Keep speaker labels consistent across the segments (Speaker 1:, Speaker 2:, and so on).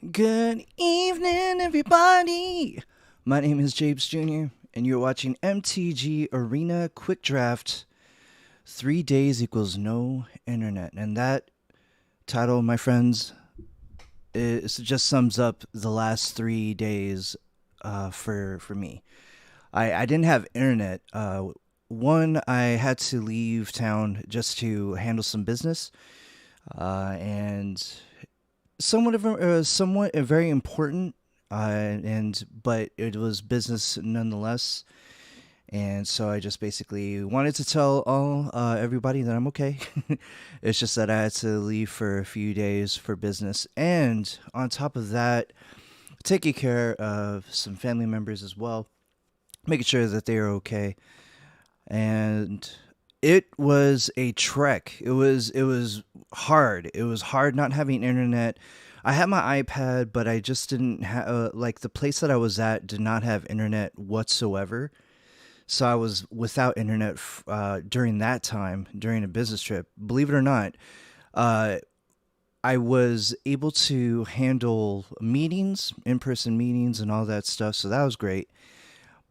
Speaker 1: Good evening, everybody. My name is James Jr., and you're watching MTG Arena Quick Draft. 3 days equals no internet. And that title, my friends, just sums up the last 3 days for me. I didn't have internet. One, I had to leave town just to handle some business. And somewhat very important, and but it was business nonetheless. And so I just basically wanted to tell all everybody that I'm okay. It's just that I had to leave for a few days for business, and on top of that, taking care of some family members as well, making sure that they are okay. And it was a trek. It was hard. It was hard not having internet. I had my iPad, but I just didn't have like the place that I was at did not have internet whatsoever. So I was without internet during that time during a business trip. Believe it or not, uh, I was able to handle meetings, in-person meetings, and all that stuff. So that was great.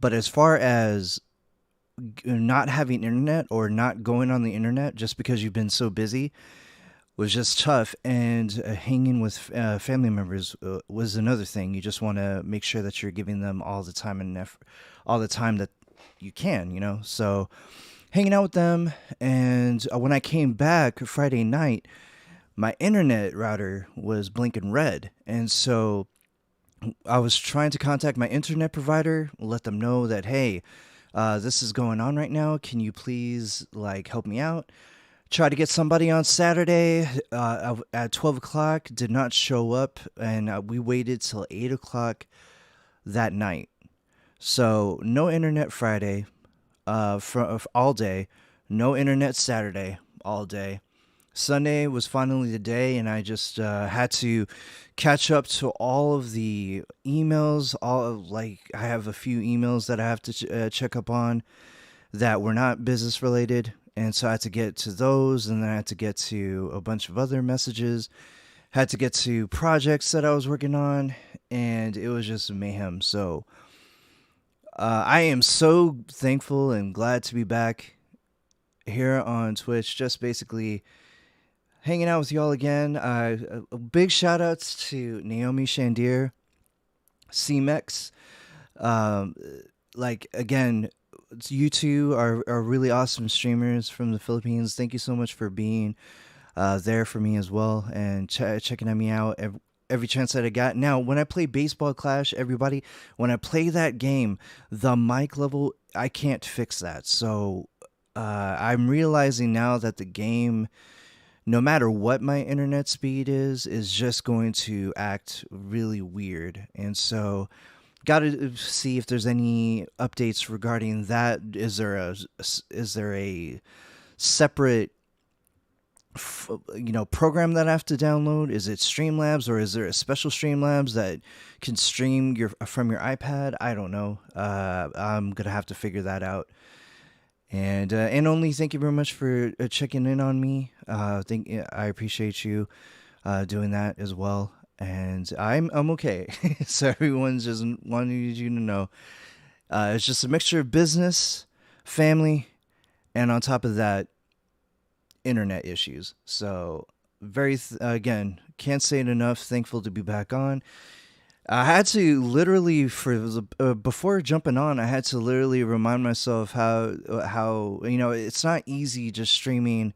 Speaker 1: But as far as not having internet or not going on the internet just because you've been so busy was just tough. And hanging with family members was another thing. You just want to make sure that you're giving them all the time and effort, all the time that you can. So hanging out with them. And when I came back Friday night, my internet router was blinking red. And so I was trying to contact my internet provider, let them know that, hey, this is going on right now. Can you please help me out? Tried to get somebody on Saturday at 12 o'clock, did not show up, and we waited till 8 o'clock that night. So no internet Friday for all day, no internet Saturday all day. Sunday was finally the day, and I just had to catch up to all of the emails. I have a few emails that I have to check up on that were not business related, and so I had to get to those, and then I had to get to a bunch of other messages. Had to get to projects that I was working on, and it was just mayhem. So I am so thankful and glad to be back here on Twitch. Just basically hanging out with y'all again. Big shout outs to Naomi Shandir, CMEX. Um, again, you two are really awesome streamers from the Philippines. Thank you so much for being there for me as well and checking me out every chance that I got. Now, when I play Baseball Clash, everybody, when I play that game, the mic level, I can't fix that. So I'm realizing now that the game, no matter what my internet speed is just going to act really weird. And so got to see if there's any updates regarding that. Is there a separate program that I have to download? Is it Streamlabs, or is there a special Streamlabs that can stream from your iPad? I don't know. I'm gonna have to figure that out. And only thank you very much for checking in on me. I appreciate you doing that as well. And I'm okay. So everyone's just wanted you to know, it's just a mixture of business, family, and on top of that, internet issues. So again, can't say it enough. Thankful to be back on. I had to literally before jumping on, I had to literally remind myself how it's not easy just streaming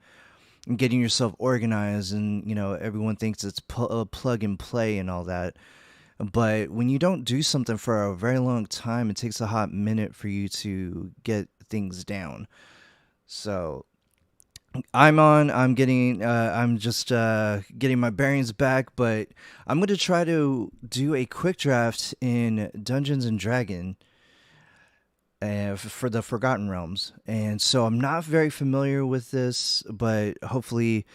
Speaker 1: and getting yourself organized, and everyone thinks it's plug and play and all that. But when you don't do something for a very long time, it takes a hot minute for you to get things down. So I'm on. I'm getting. I'm just getting my bearings back, but I'm going to try to do a quick draft in Dungeons and Dragon for the Forgotten Realms, and so I'm not very familiar with this, but hopefully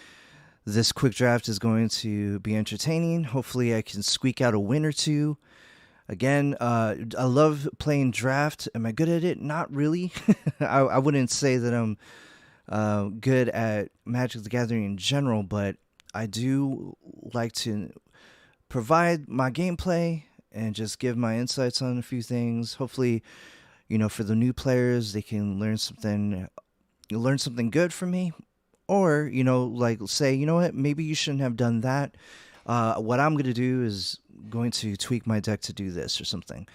Speaker 1: this quick draft is going to be entertaining. Hopefully I can squeak out a win or two. Again, I love playing draft. Am I good at it? Not really. I wouldn't say that I'm good at Magic the Gathering in general, but I do like to provide my gameplay and just give my insights on a few things. Hopefully, for the new players, they can learn something good from me, or like say, what, maybe you shouldn't have done that. What I'm going to do is going to tweak my deck to do this or something.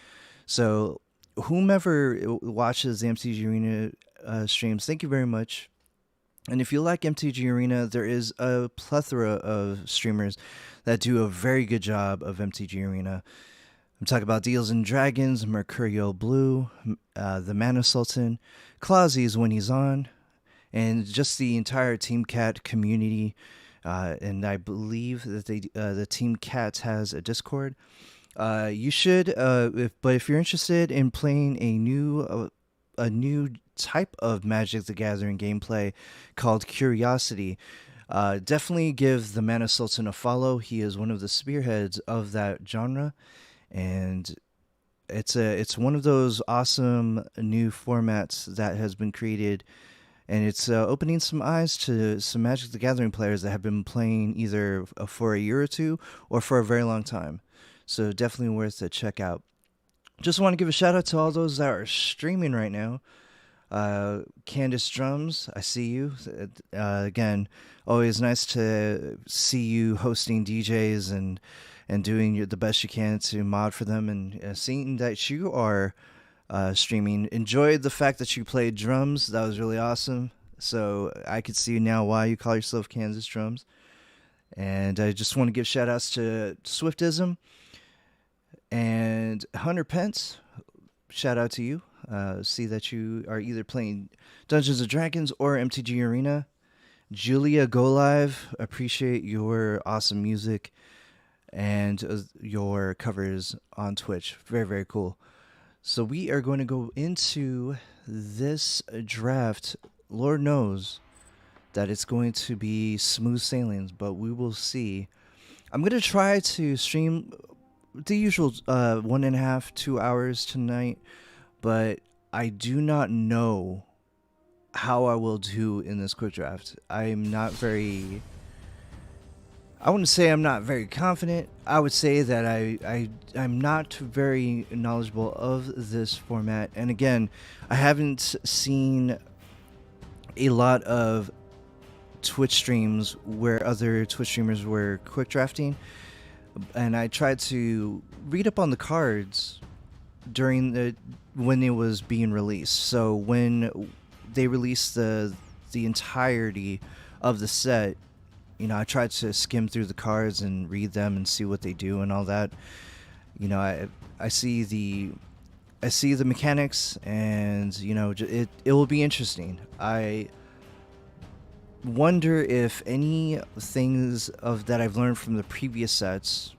Speaker 1: So whomever watches the MTG Arena streams, thank you very much. And if you like MTG Arena, there is a plethora of streamers that do a very good job of MTG Arena. I'm talking about Deals and Dragons, Mercurial Blue, the Mana Sultan, Clausies when he's on, and just the entire Team Cat community. And I believe that the Team Cat has a Discord. You should, but if you're interested in playing a new type of Magic the Gathering gameplay called Curiosity, definitely give the Mana Sultan a follow. He is one of the spearheads of that genre, and it's one of those awesome new formats that has been created, and it's opening some eyes to some Magic the Gathering players that have been playing either for a year or two or for a very long time. So definitely worth a check out. Just want to give a shout out to all those that are streaming right now. Candace Drums, I see you. Again, always nice to see you hosting DJs and doing the best you can to mod for them, and seeing that you are streaming. Enjoyed the fact that you played drums. That was really awesome. So I could see now why you call yourself Kansas Drums. And I just want to give shout outs to Swiftism and Hunter Pence. Shout out to you. See that you are either playing Dungeons and Dragons or MTG Arena. Julia Go Live, appreciate your awesome music and your covers on Twitch. Very, very cool. So we are going to go into this draft. Lord knows that it's going to be smooth sailings, but we will see. I'm going to try to stream the usual 1.5, 2 hours tonight, but I do not know how I will do in this quick draft. I wouldn't say I'm not very confident. I would say that I'm not very knowledgeable of this format. And again, I haven't seen a lot of Twitch streams where other Twitch streamers were quick drafting. And I tried to read up on the cards when it was being released. So when they released the entirety of the set, I tried to skim through the cards and read them and see what they do and all that. I see the mechanics, and it will be interesting. I wonder if any things that I've learned from the previous sets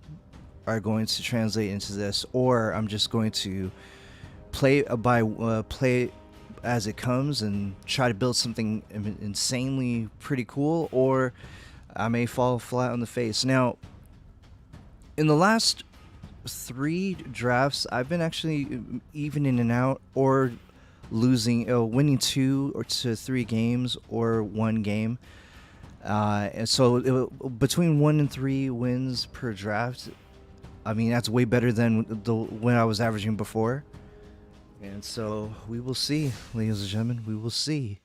Speaker 1: are going to translate into this, or I'm just going to play as it comes and try to build something insanely pretty cool, or I may fall flat on the face. Now, in the last 3 drafts, I've been actually even in and out, or winning 2 or 3 games, or 1 game. And so between 1 and 3 wins per draft, I mean, that's way better than when I was averaging before. And so we will see, ladies and gentlemen, we will see.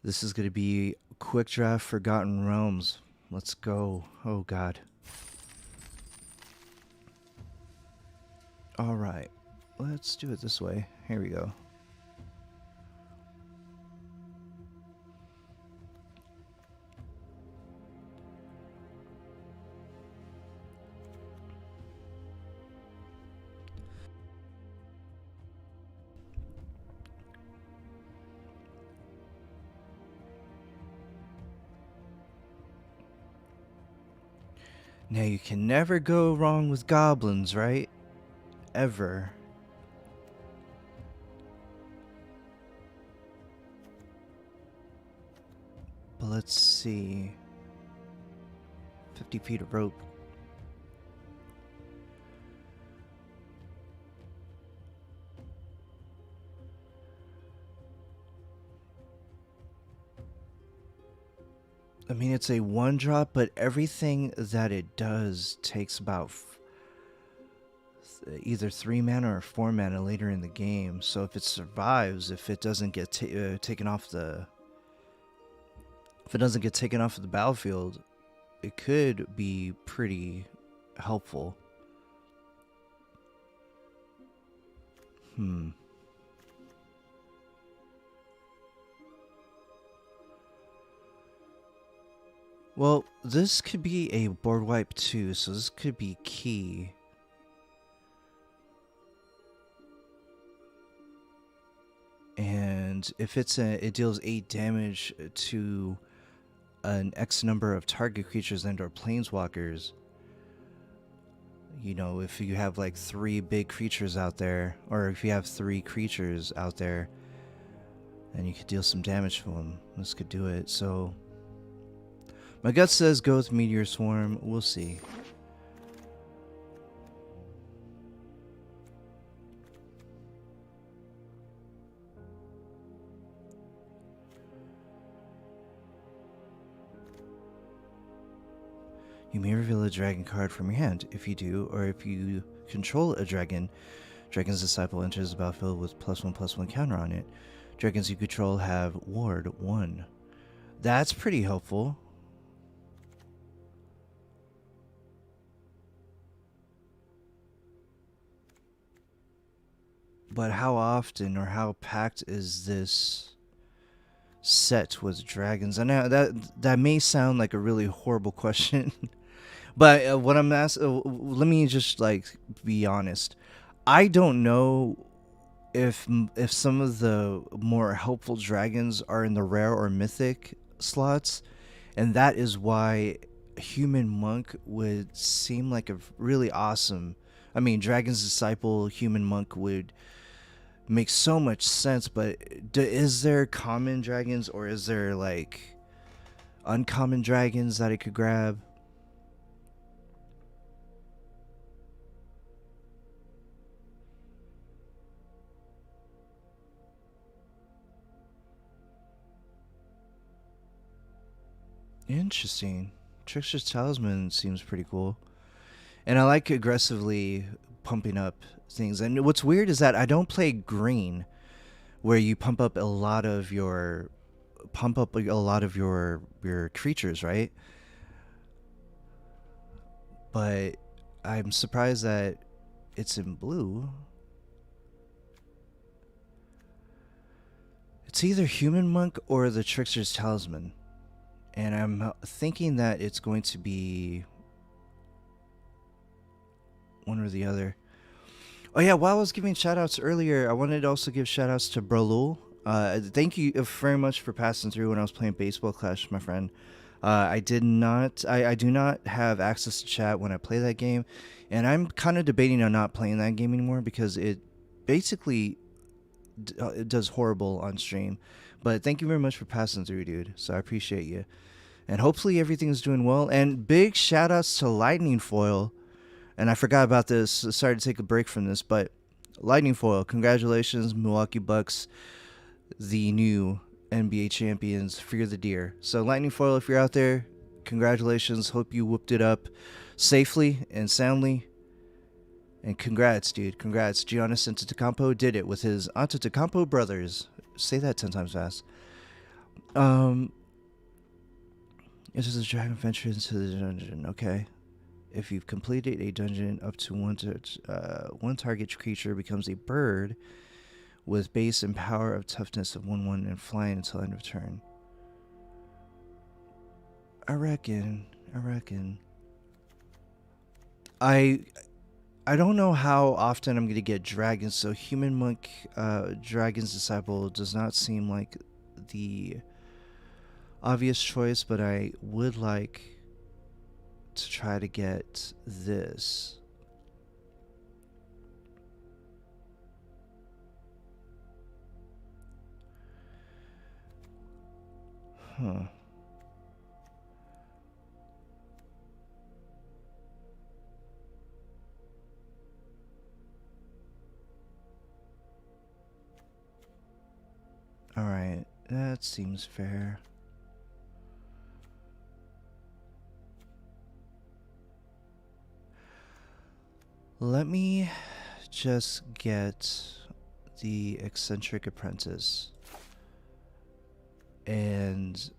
Speaker 1: This is going to be quick draft Forgotten Realms. Let's go. Oh, God. All right. Let's do it this way. Here we go. Now, you can never go wrong with goblins, right? Ever. But let's see. 50 feet of rope. mean, it's a one drop, but everything that it does takes about either 3 mana or 4 mana later in the game. So if it survives, if it doesn't get taken off the, if it doesn't get taken off of the battlefield, it could be pretty helpful. Well, this could be a board wipe too, so this could be key. And if it's it deals 8 damage to an X number of target creatures and or planeswalkers. You know, if you have like 3 big creatures out there, or if you have 3 creatures out there, and you could deal some damage to them, this could do it. So my gut says go with Meteor Swarm. We'll see. You may reveal a dragon card from your hand. If you do, or if you control a dragon, Dragon's Disciple enters the battlefield with +1/+1 counter on it. Dragons you control have Ward 1. That's pretty helpful. But how often or how packed is this set with dragons? I know that may sound like a really horrible question. But what I'm asking, let me just like be honest. I don't know if some of the more helpful dragons are in the rare or mythic slots, and that is why Human Monk would seem like a really awesome. I mean, Dragon's Disciple, Human Monk would make so much sense. But is there common dragons or is there like uncommon dragons that I could grab? Interesting. Trickster's Talisman seems pretty cool. And I like aggressively pumping up things. And what's weird is that I don't play green, where you pump up a lot of your your creatures, right? But I'm surprised that it's in blue. It's either Human Monk or the Trickster's Talisman. And I'm thinking that it's going to be one or the other. Oh yeah, while I was giving shoutouts earlier, I wanted to also give shoutouts to Brolul. Thank you very much for passing through when I was playing Baseball Clash, my friend. I do not have access to chat when I play that game, and I'm kind of debating on not playing that game anymore because it basically it does horrible on stream. But thank you very much for passing through, dude. So I appreciate you. And hopefully everything's doing well. And big shout outs to Lightning Foil. And I forgot about this. Sorry to take a break from this, but Lightning Foil, congratulations, Milwaukee Bucks, the new NBA champions. Fear the deer. So Lightning Foil, if you're out there, congratulations. Hope you whooped it up safely and soundly. And congrats, dude. Congrats. Giannis Antetokounmpo did it with his Antetokounmpo brothers. Say that 10 times fast. It is a dragon venture into the dungeon. Okay. If you've completed a dungeon up to one target creature becomes a bird with base and power of toughness of 1/1 and flying until end of turn. I reckon. I don't know how often I'm going to get dragons, so Human Monk, Dragon's Disciple does not seem like the obvious choice, but I would like to try to get this. Huh. Alright, that seems fair. Let me just get the eccentric apprentice. And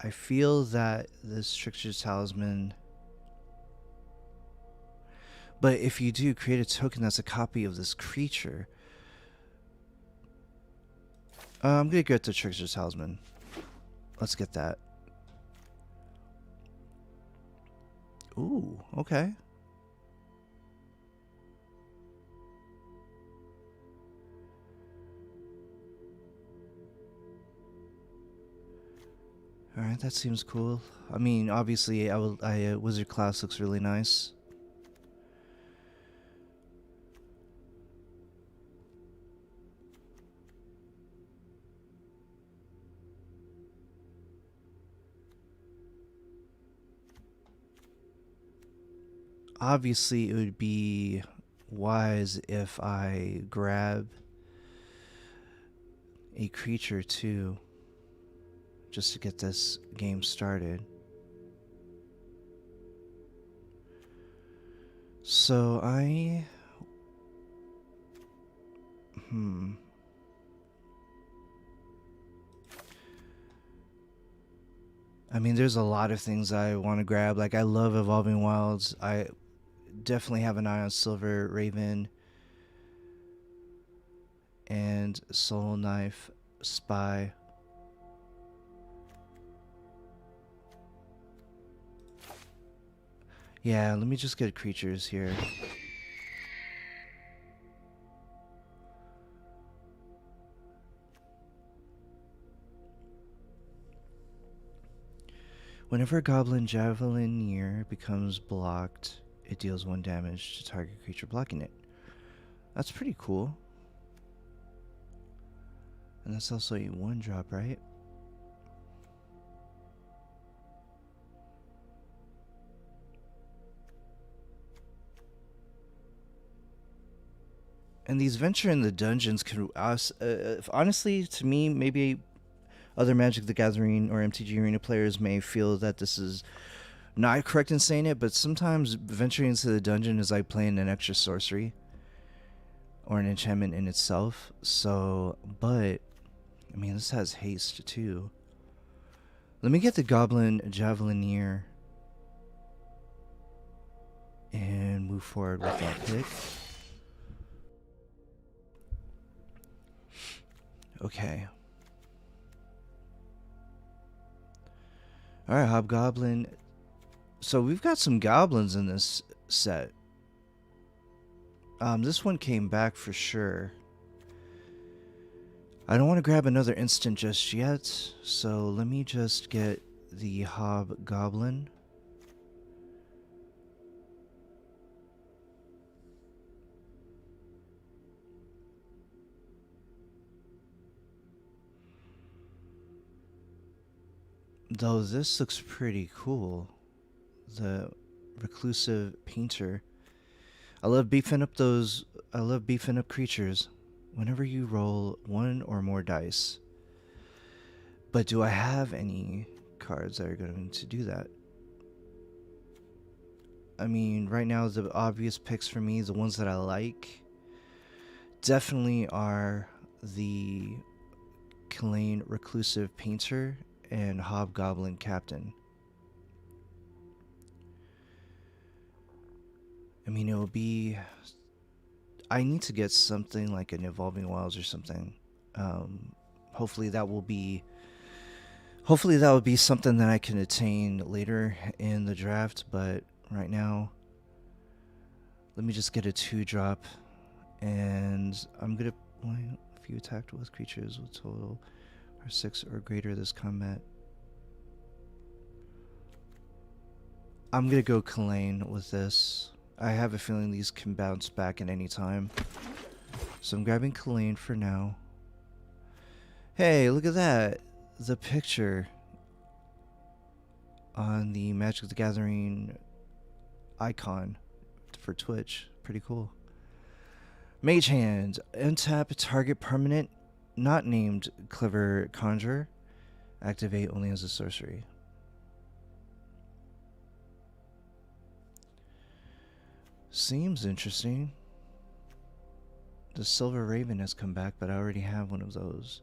Speaker 1: I feel that this Trickster's Talisman. But if you do create a token that's a copy of this creature, I'm gonna get the Trickster's Talisman. Let's get that. Ooh, okay. All right, that seems cool. I mean, obviously, Wizard class looks really nice. Obviously, it would be wise if I grab a creature too, just to get this game started. So I mean, there's a lot of things I want to grab. Like, I love Evolving Wilds. I definitely have an eye on Silver Raven and Soul Knife Spy. Yeah, let me just get creatures here. Whenever a Goblin Javelineer becomes blocked, it deals 1 damage to target creature blocking it. That's pretty cool. And that's also a 1-drop, right? And these Venture in the Dungeons can honestly, to me, maybe other Magic the Gathering or MTG Arena players may feel that this is not correct in saying it, but sometimes venturing into the dungeon is like playing an extra sorcery or an enchantment in itself. So, but I mean, this has haste too. Let me get the Goblin Javelineer and move forward with that pick. Okay. Alright, Hobgoblin. So we've got some goblins in this set. This one came back for sure. I don't want to grab another instant just yet, so let me just get the Hobgoblin. Though this looks pretty cool. The Reclusive Painter. I love beefing up creatures whenever you roll 1 or more dice. But do I have any cards that are going to do that? I mean, right now the obvious picks for me, the ones that I like, definitely are the Kalane Reclusive Painter and Hobgoblin Captain. I mean, it will be... I need to get something like an Evolving Wilds or something. Hopefully that will be something that I can attain later in the draft, but right now, let me just get a 2-drop, and I'm gonna point if you attacked with creatures with total or 6 or greater this combat. I'm gonna go Kalane with this. I have a feeling these can bounce back at any time. So I'm grabbing Kalane for now. Hey, look at that. The picture on the Magic the Gathering icon for Twitch. Pretty cool. Mage Hand. Untap target permanent not named Clever Conjurer. Activate only as a sorcery. Seems interesting. The Silver Raven has come back, but I already have one of those.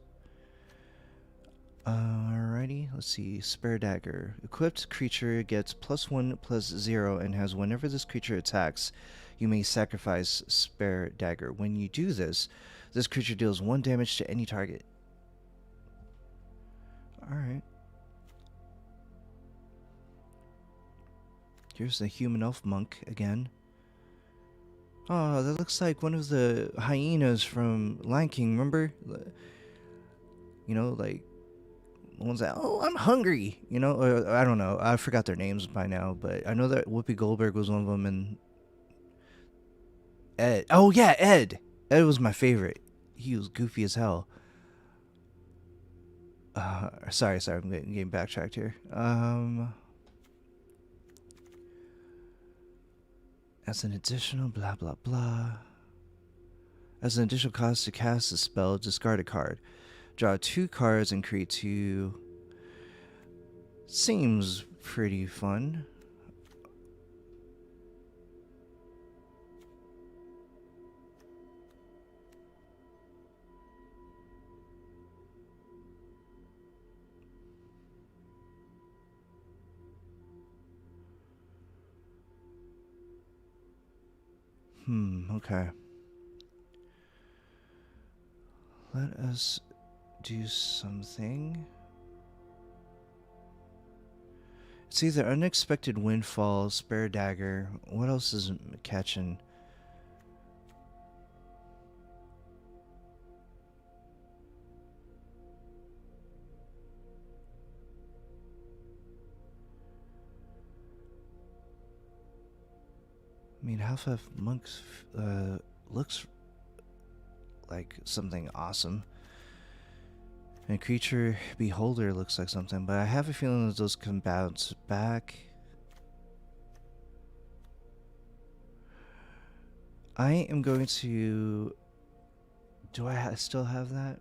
Speaker 1: Alrighty, let's see. Spare Dagger. Equipped creature gets +1/+0 and has whenever this creature attacks, you may sacrifice Spare Dagger. When you do this, this creature deals 1 damage to any target. Alright. Here's the Human Elf Monk again. Oh, that looks like one of the hyenas from Lion King, remember? You know, like, the ones that, oh, I'm hungry, you know? Or, I don't know, I forgot their names by now, but I know that Whoopi Goldberg was one of them, and Ed. Oh, yeah, Ed! Ed was my favorite. He was goofy as hell. Sorry, I'm getting backtracked here. As an additional blah blah blah. As an additional cost to cast a spell, discard a card. Draw 2 cards and create 2. Seems pretty fun. Okay. Let us do something. It's either Unexpected Windfall, Spare Dagger. What else is catching? I mean, Half-Elf Monks looks like something awesome. And Creature Beholder looks like something, but I have a feeling that those can bounce back. I am going to... Do I still have that?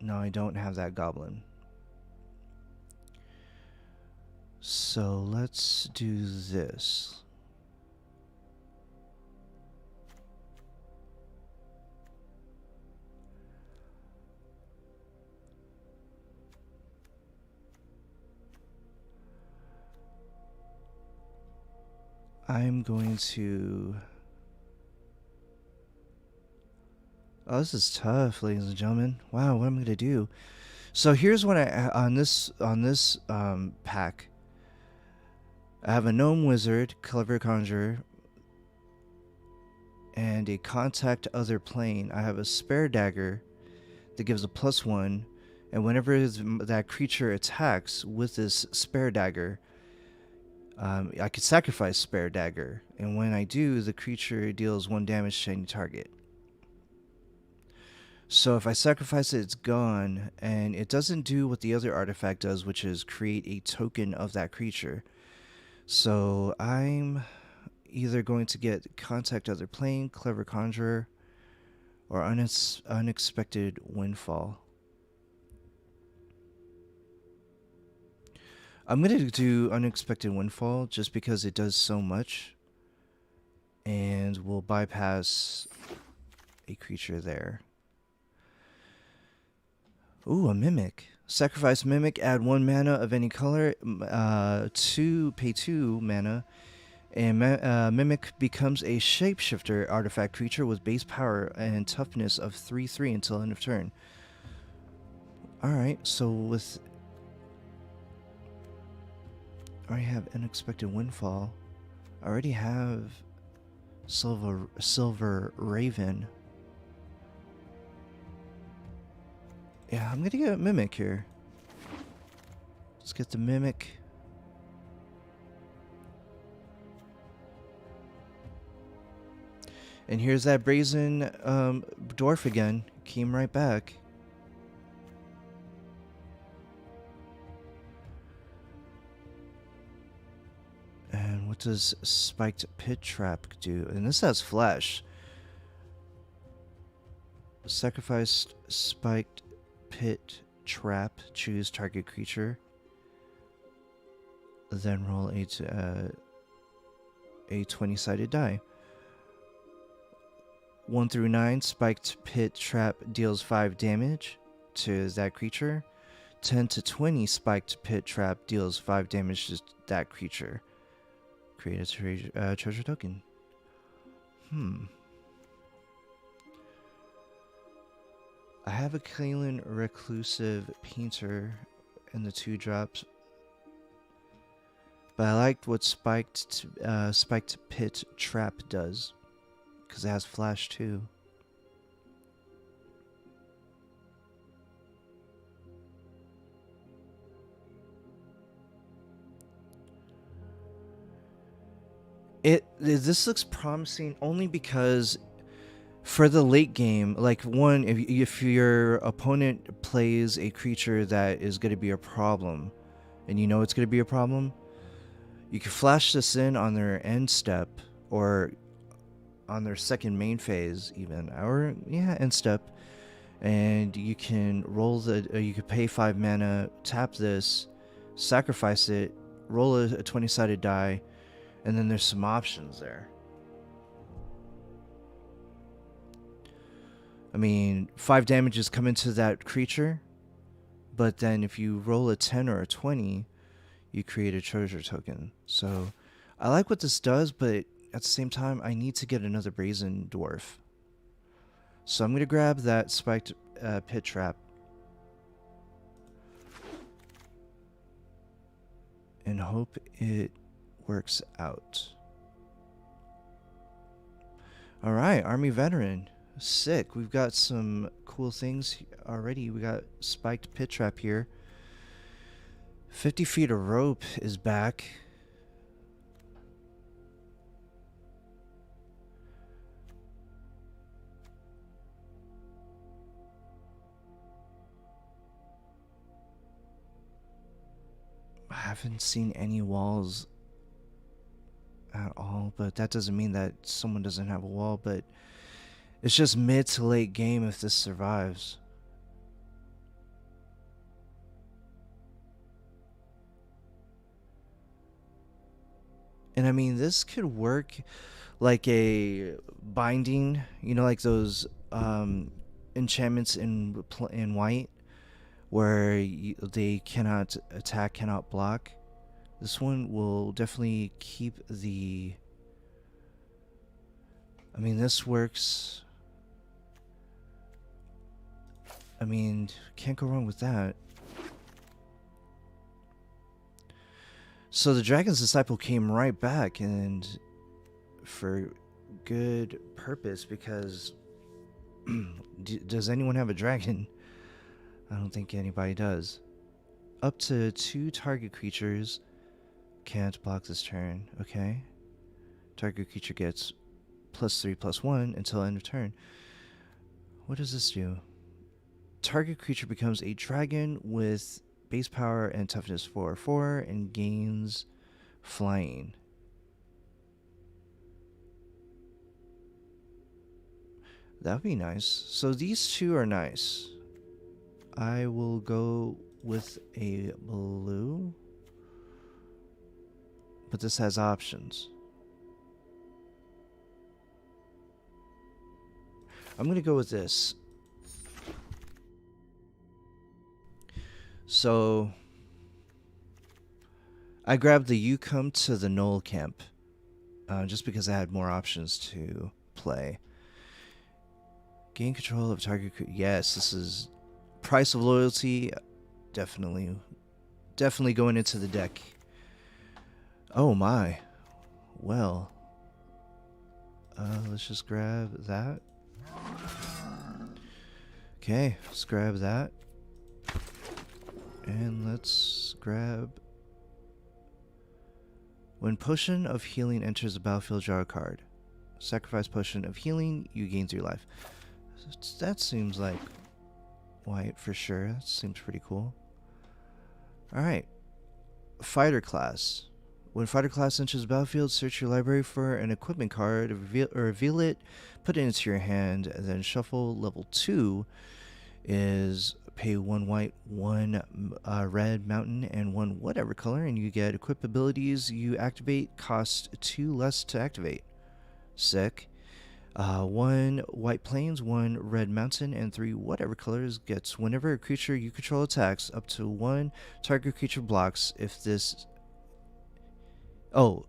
Speaker 1: No, I don't have that goblin. So let's do this. I'm going to... Oh, this is tough, ladies and gentlemen. Wow, what am I going to do? So here's what I on this pack. I have a Gnome Wizard, Clever Conjurer, and a Contact Other Plane. I have a Spare Dagger that gives a +1, and whenever that creature attacks with this Spare Dagger, I could sacrifice Spare Dagger, and when I do, the creature deals 1 damage to any target. So if I sacrifice it, it's gone, and it doesn't do what the other artifact does, which is create a token of that creature. So I'm either going to get Contact Other Plane, Clever Conjurer, or Unexpected Windfall. I'm going to do Unexpected Windfall just because it does so much, and we'll bypass a creature there. Ooh, a Mimic. Sacrifice Mimic, add 1 mana of any color, pay 2 mana, and Mimic becomes a shapeshifter artifact creature with base power and toughness of 3/3 until end of turn. Alright, so with... I already have Unexpected Windfall. I already have Silver Raven. Yeah, I'm gonna get a Mimic here. Let's get the Mimic. And here's that Brazen Dwarf again. Came right back. And what does Spiked Pit Trap do? And this has flesh. Sacrifice Spiked Pit Trap. Choose target creature. Then roll a 20-sided die. 1 through 9, Spiked Pit Trap deals 5 damage to that creature. 10 to 20, Spiked Pit Trap deals 5 damage to that creature. Create a treasure token. I have a Kalen Reclusive Painter in the 2 drops, but I liked what Spiked Pit Trap does, because it has flash too. This looks promising only because for the late game, like, one, if your opponent plays a creature that is going to be a problem, and you know it's going to be a problem, you can flash this in on their end step, or on their second main phase even, or end step, and you can roll you could pay 5 mana, tap this, sacrifice it, roll a 20-sided die, and then there's some options there. I mean, 5 damages come into that creature, but then if you roll a 10 or a 20, you create a treasure token. So I like what this does, but at the same time, I need to get another Brazen Dwarf. So I'm going to grab that Spiked Pit Trap and hope it works out. All right, Army Veteran. Sick. We've got some cool things already. We got Spiked Pit Trap here. 50 feet of rope is back. I haven't seen any walls at all, but that doesn't mean that someone doesn't have a wall, but it's just mid to late game if this survives. And I mean, this could work like a binding, you know, like those enchantments in white, where they cannot attack, cannot block. This one will definitely keep the... I mean, this works. I mean, can't go wrong with that. So the Dragon's Disciple came right back, and for good purpose, because does anyone have a dragon? I don't think anybody does. Up to 2 target creatures can't block this turn. Okay. Target creature gets +3/+1 until end of turn. What does this do? Target creature becomes a dragon with base power and toughness 4/4 and gains flying. That would be nice. So these 2 are nice. I will go with a blue, but this has options. I'm going to go with this. So I grabbed the You Come to the Knoll Camp, just because I had more options to play. Gain control of target. Yes, this is Price of Loyalty. Definitely going into the deck. Oh my. Well, let's just grab that. Okay, let's grab that. And let's grab... When Potion of Healing enters the battlefield, draw a card. Sacrifice Potion of Healing, you gain 3 life. That seems like white for sure. That seems pretty cool. Alright. Fighter class. When fighter class enters the battlefield, search your library for an equipment card, reveal it, put it into your hand, and then shuffle. Level 2 is pay 1 white, 1 red mountain, and 1 whatever color, and you get equip abilities you activate, cost 2 less to activate. Sick. One white plains, one red mountain, and three whatever colors gets whenever a creature you control attacks. Up to one target creature blocks if this. Oh,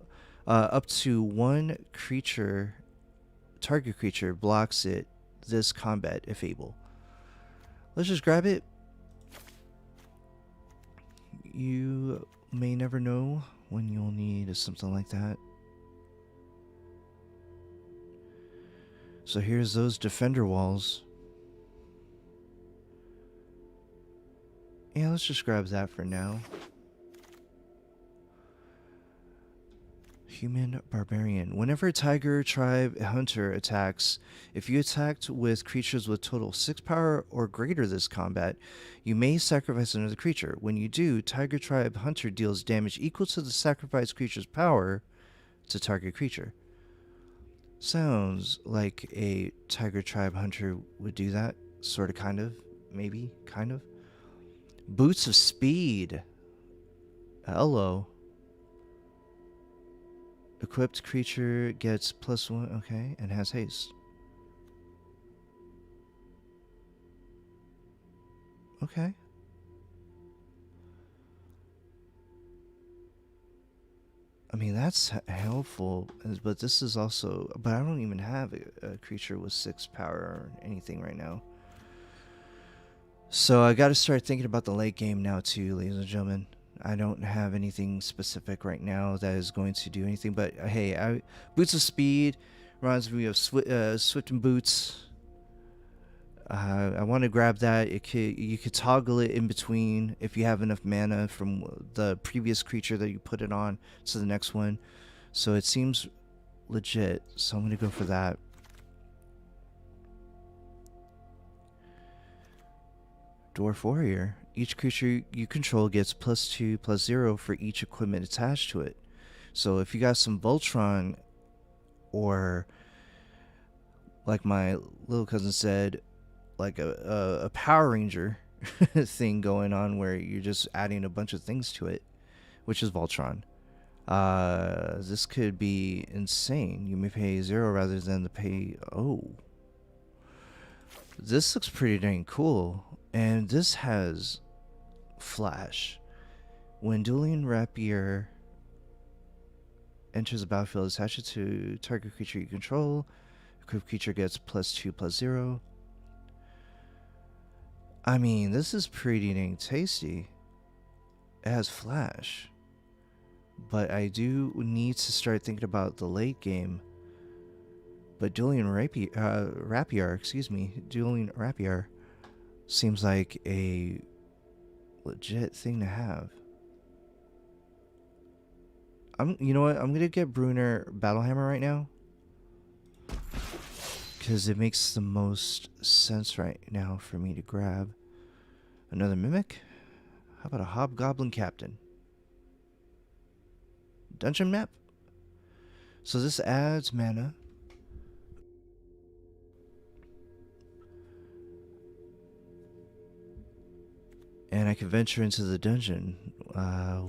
Speaker 1: up to one creature, target creature blocks it this combat if able. Let's just grab it. You may never know when you'll need something like that. So here's those defender walls. Yeah, let's just grab that for now. Human barbarian. Whenever a tiger, tribe, hunter attacks, if you attacked with creatures with total 6 power or greater this combat, you may sacrifice another creature. When you do, tiger, tribe, hunter deals damage equal to the sacrificed creature's power to target creature. Sounds like a tiger, tribe, hunter would do that. Sort of, kind of, maybe, kind of. Boots of speed. Hello. Equipped creature gets +1, okay, and has haste. Okay. I mean, that's helpful, but this is also... But I don't even have a creature with 6 power or anything right now. So I got to start thinking about the late game now too, ladies and gentlemen. I don't have anything specific right now that is going to do anything, but hey, Boots of Speed reminds me of Swift and Boots. I want to grab that. You could toggle it in between if you have enough mana from the previous creature that you put it on to the next one. So it seems legit, so I'm going to go for that. Dwarf Warrior. Each creature you control gets +2/+0 for each equipment attached to it. So if you got some Voltron, or like my little cousin said, like a Power Ranger thing going on where you're just adding a bunch of things to it, which is Voltron. This could be insane. You may pay 0 rather than the pay... Oh. This looks pretty dang cool. And this has Flash. When Dueling Rapier enters the battlefield, attach it to target creature you control. Equipped creature gets +2/+0. I mean, this is pretty dang tasty. It has Flash. But I do need to start thinking about the late game. But Dueling Rapier, Dueling Rapier seems like a legit thing to have. You know what? I'm gonna get Brunner Battlehammer right now, because it makes the most sense right now for me to grab another Mimic. How about a Hobgoblin Captain? Dungeon map. So this adds mana. And I can venture into the dungeon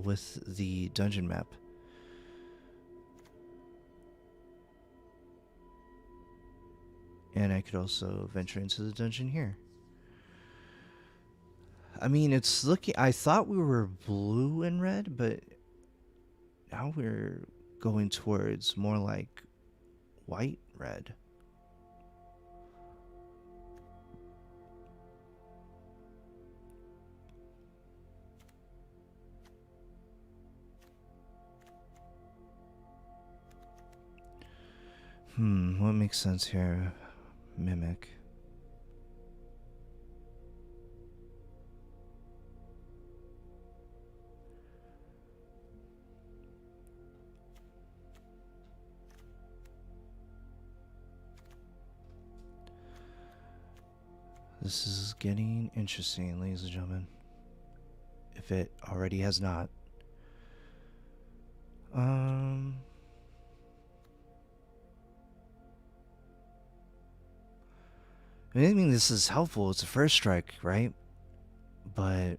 Speaker 1: with the dungeon map. And I could also venture into the dungeon here. I mean, it's looking... I thought we were blue and red, but now we're going towards more like white red. What makes sense here? Mimic. This is getting interesting, ladies and gentlemen. If it already has not. I mean, this is helpful. It's a first strike, right? But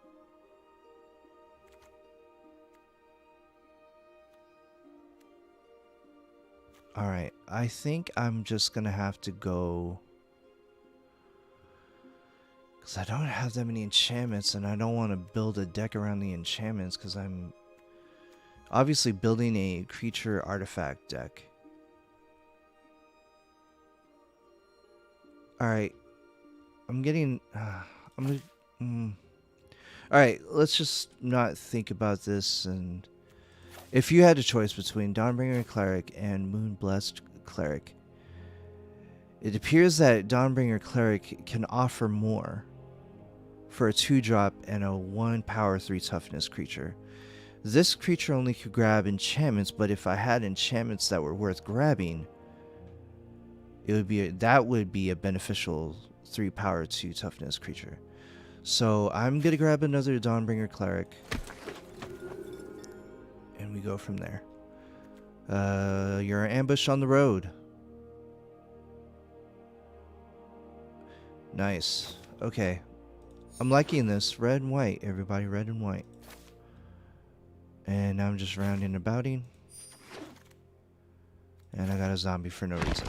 Speaker 1: Alright, I think I'm just gonna have to go... Because I don't have that many enchantments, and I don't want to build a deck around the enchantments, because I'm obviously building a creature artifact deck. Alright, I'm getting... I'm gonna... Alright, let's just not think about this. And if you had a choice between Dawnbringer Cleric and Moonblessed Cleric, it appears that Dawnbringer Cleric can offer more for a 2-drop and a 1 power 3 toughness creature. This creature only could grab enchantments, but if I had enchantments that were worth grabbing, it would be that would be a beneficial 3 power 2 toughness creature. So I'm gonna grab another Dawnbringer Cleric, and we go from there. You're ambushed on the road. Nice. Okay. I'm liking this. Red and white, everybody. Red and white. And now I'm just rounding and bouting. And I got a zombie for no reason.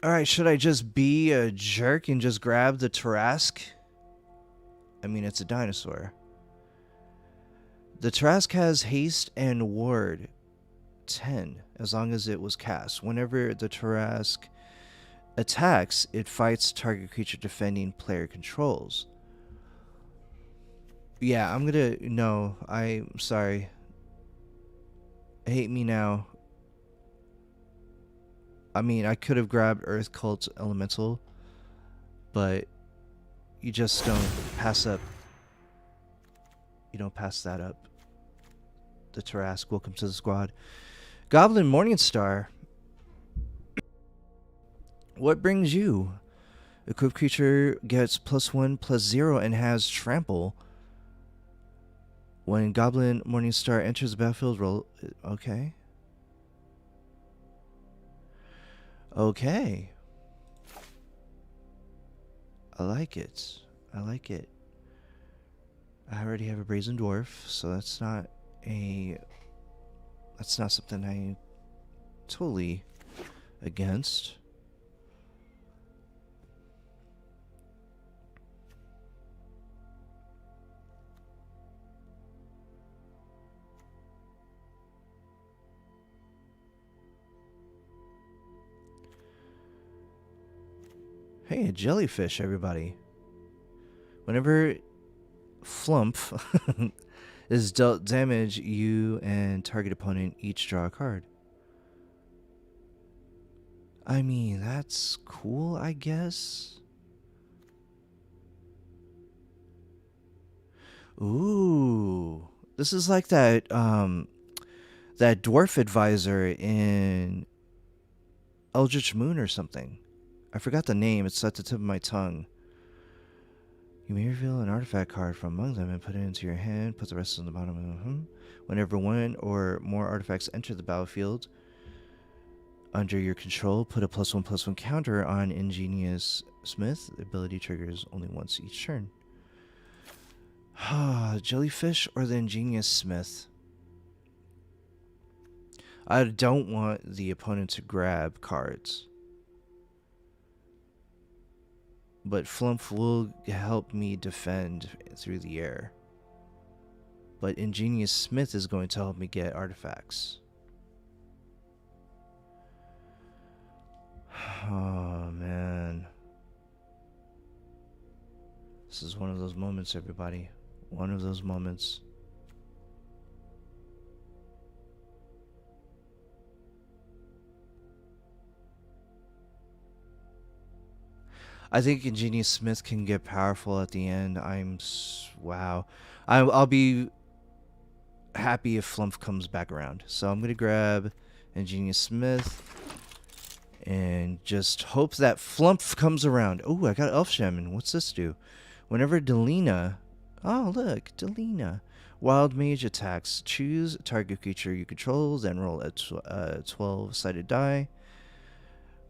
Speaker 1: Alright, should I just be a jerk and just grab the Tarask? I mean, it's a dinosaur. The Tarask has haste and ward 10, as long as it was cast. Whenever the Tarask attacks, it fights target creature defending player controls. Yeah, I'm gonna... No, I'm sorry. Hate me now. I mean, I could have grabbed Earth Cult Elemental, but you just don't pass up. You don't pass that up. The Tarask, welcome to the squad. Goblin Morningstar. What brings you? Equipped creature gets +1/+0 and has trample. When Goblin Morningstar enters the battlefield, roll... Okay. Okay. I like it. I like it. I already have a Brazen Dwarf, so that's not something I'm totally against. Hey, a jellyfish, everybody. Whenever Flump is dealt damage, you and target opponent each draw a card. I mean, that's cool, I guess. Ooh. This is like that that dwarf advisor in Eldritch Moon or something. I forgot the name. It's at the tip of my tongue. You may reveal an artifact card from among them and put it into your hand. Put the rest on the bottom. Whenever one or more artifacts enter the battlefield under your control, put a +1/+1 counter on Ingenious Smith. The ability triggers only once each turn. Jellyfish or the Ingenious Smith? I don't want the opponent to grab cards. But Flump will help me defend through the air. But Ingenious Smith is going to help me get artifacts. Oh, man. This is one of those moments, everybody. One of those moments. I think Ingenious Smith can get powerful at the end. Wow. I'll be happy if Flump comes back around. So I'm going to grab Ingenious Smith and just hope that Flump comes around. Oh, I got Elf Shaman. What's this do? Whenever Delina... Oh, look. Delina. Wild Mage attacks. Choose target creature you control, then roll a 12-sided die.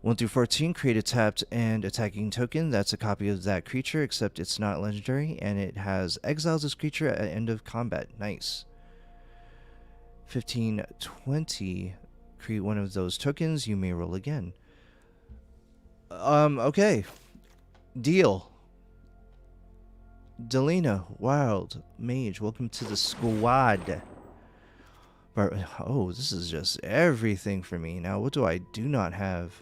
Speaker 1: 1 through 14, create a tapped and attacking token. That's a copy of that creature, except it's not legendary, and it has exiles this creature at the end of combat. Nice. 1520. Create one of those tokens. You may roll again. Okay. Deal. Delina, Wild, Mage, welcome to the squad. Oh, this is just everything for me. Now, what do I do not have?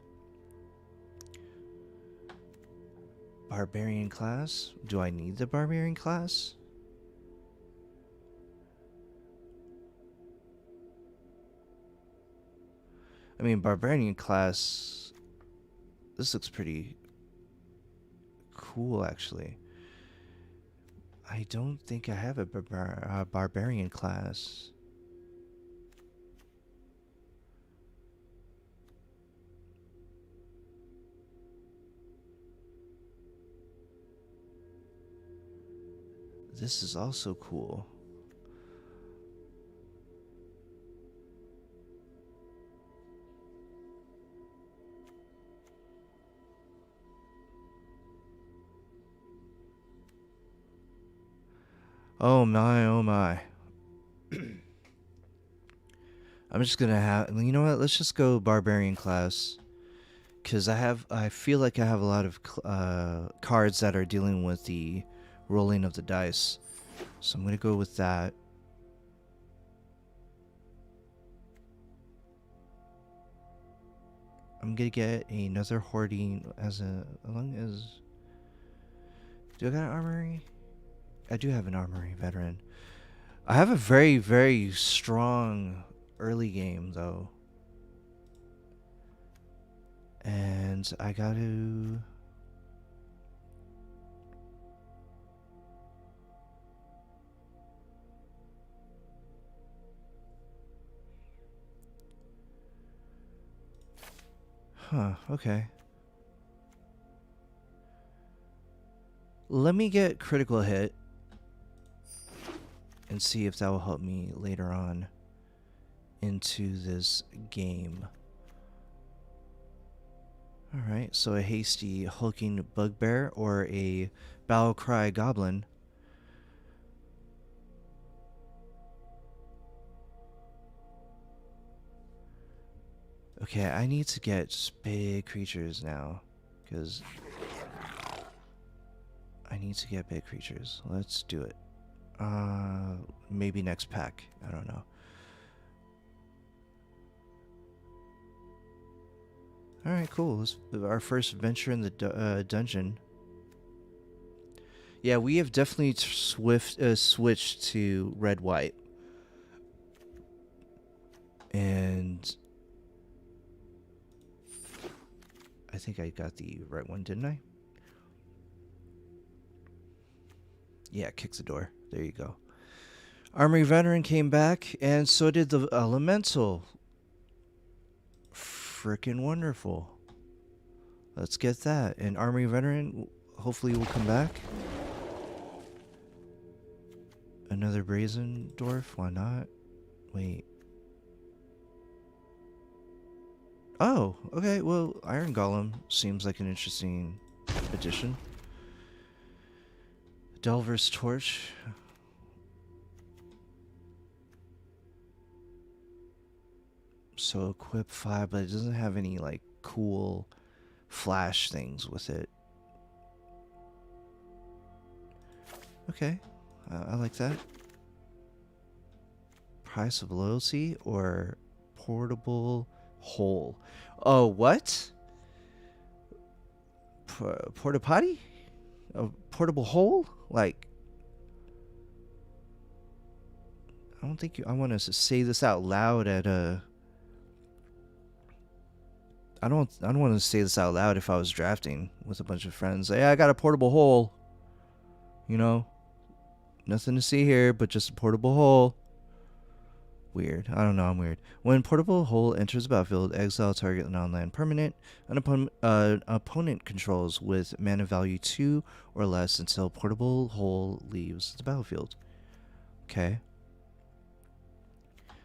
Speaker 1: Barbarian class? Do I need the Barbarian class? I mean, Barbarian class... This looks pretty cool, actually. I don't think I have a Barbarian class. This is also cool. Oh my, oh my. I'm just gonna have, you know what, let's just go Barbarian class. Because I feel like I have a lot of cards that are dealing with the rolling of the dice. So I'm gonna go with that. I'm gonna get another hoarding as long as... Do I got an armory? I do have an armory veteran. I have a very, very strong early game, though. And I got to... Huh, okay. Let me get critical hit and see if that will help me later on into this game. Alright, so a hasty hulking bugbear or a battle cry goblin. Okay, I need to get big creatures now, because I need to get big creatures. Let's do it. Maybe next pack. I don't know. Alright, cool. This is our first venture in the dungeon. Yeah, we have definitely switched to red-white. And... I think I got the right one, didn't I? Yeah, kick the door. There you go. Armory Veteran came back, and so did the Elemental. Frickin' wonderful. Let's get that. And Armory Veteran hopefully will come back. Another Brazen Dwarf, why not? Wait. Oh, okay, well, Iron Golem seems like an interesting addition. Delver's Torch. So equip 5, but it doesn't have any, like, cool flash things with it. Okay, I like that. Price of Loyalty or Portable Hole. Oh, what? Porta potty? A portable hole? Like, I don't think I want to say this out loud at a... I don't want to say this out loud if I was drafting with a bunch of friends. Hey, I got a portable hole. You know? Nothing to see here, but just a portable hole. Weird. I don't know, I'm weird. When portable hole enters the battlefield, exile target non-land permanent an opponent controls with mana value 2 or less until portable hole leaves the battlefield. Okay.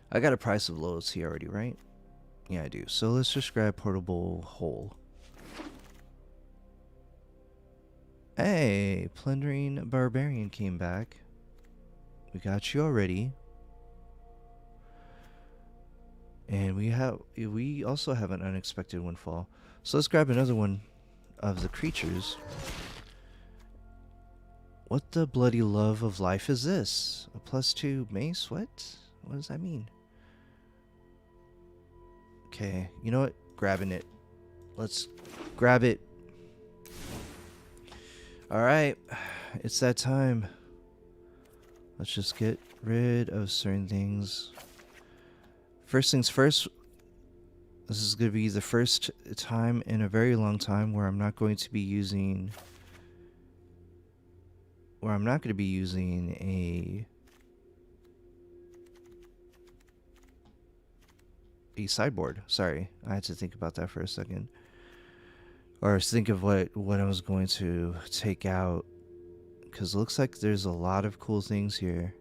Speaker 1: I got a price of loyalty already, right? Yeah, I do. So let's just grab portable hole. Hey, plundering barbarian came back. We got you already. And we also have an unexpected windfall. So let's grab another one of the creatures. What the bloody love of life is this? A +2 mace? What? What does that mean? Okay, you know what? Grabbing it. Let's grab it. Alright, it's that time. Let's just get rid of certain things. First things first, this is going to be the first time in a very long time where I'm not going to be using a sideboard. Sorry, I had to think about that for a second. Or think of what I was going to take out, because it looks like there's a lot of cool things here.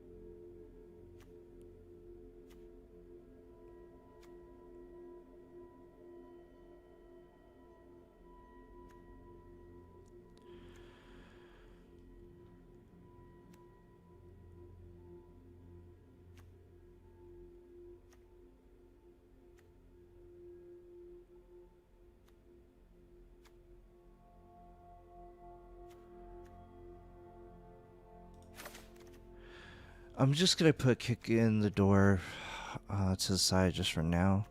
Speaker 1: I'm just gonna put kick in the door to the side just for now.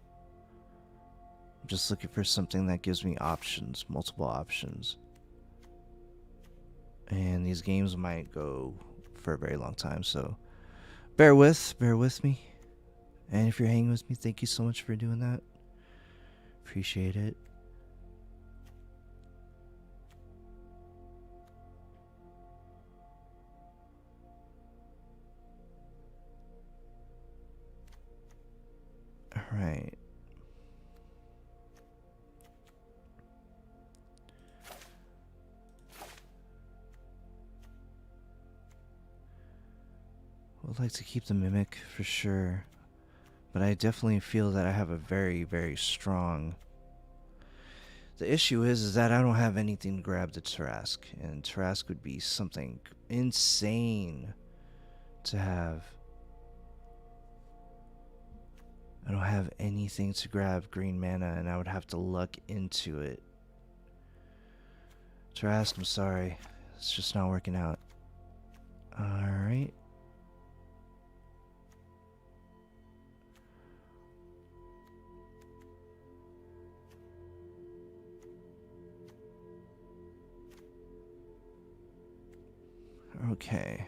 Speaker 1: I'm just looking for something that gives me options, multiple options. And these games might go for a very long time, so bear with me. And if you're hanging with me, thank you so much for doing that. Appreciate it. Alright. Would like to keep the Mimic for sure. But I definitely feel that I have a very, very strong... The issue is that I don't have anything to grab the Tarask. And Tarask would be something insane to have. I don't have anything to grab green mana, and I would have to luck into it. Tarask, I'm sorry. It's just not working out. Alright. Okay.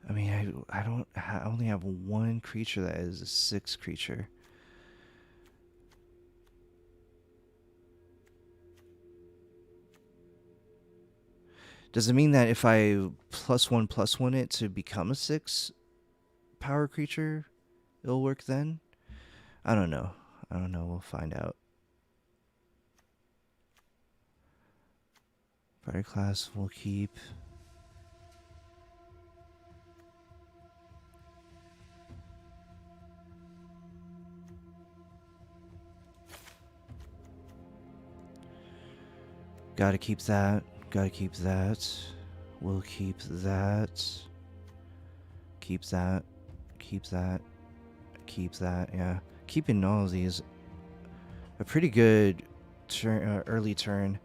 Speaker 1: I mean, I only have one creature that is a 6 creature. Does it mean that if I +1/+1 it to become a 6 power creature, it'll work then? I don't know. We'll find out. Fire class we'll keep. Gotta keep that. Gotta keep that. We'll keep that. Keep that. Keep that. Keep that. Yeah. Keeping all of these. A pretty good turn, early turn.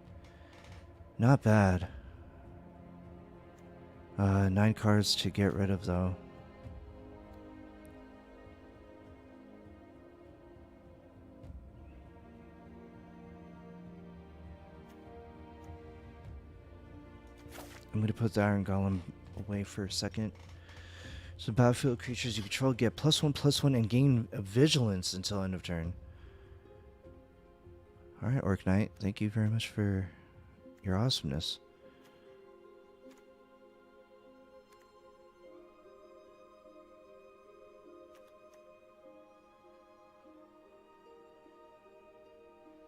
Speaker 1: Not bad. 9 cards to get rid of though. I'm going to put the Iron Golem away for a second. So battlefield creatures you control get +1/+1 and gain a vigilance until end of turn. Alright, Orc Knight, thank you very much for your awesomeness.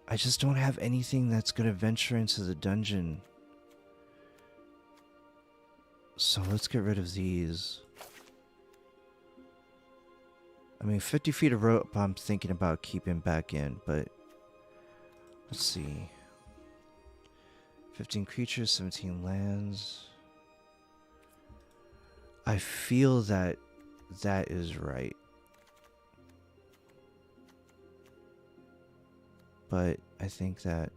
Speaker 1: I just don't have anything that's going to venture into the dungeon. So let's get rid of these. I mean, 50 feet of rope I'm thinking about keeping back in, but let's see. 15 creatures, 17 lands. I feel that that is right. But I think that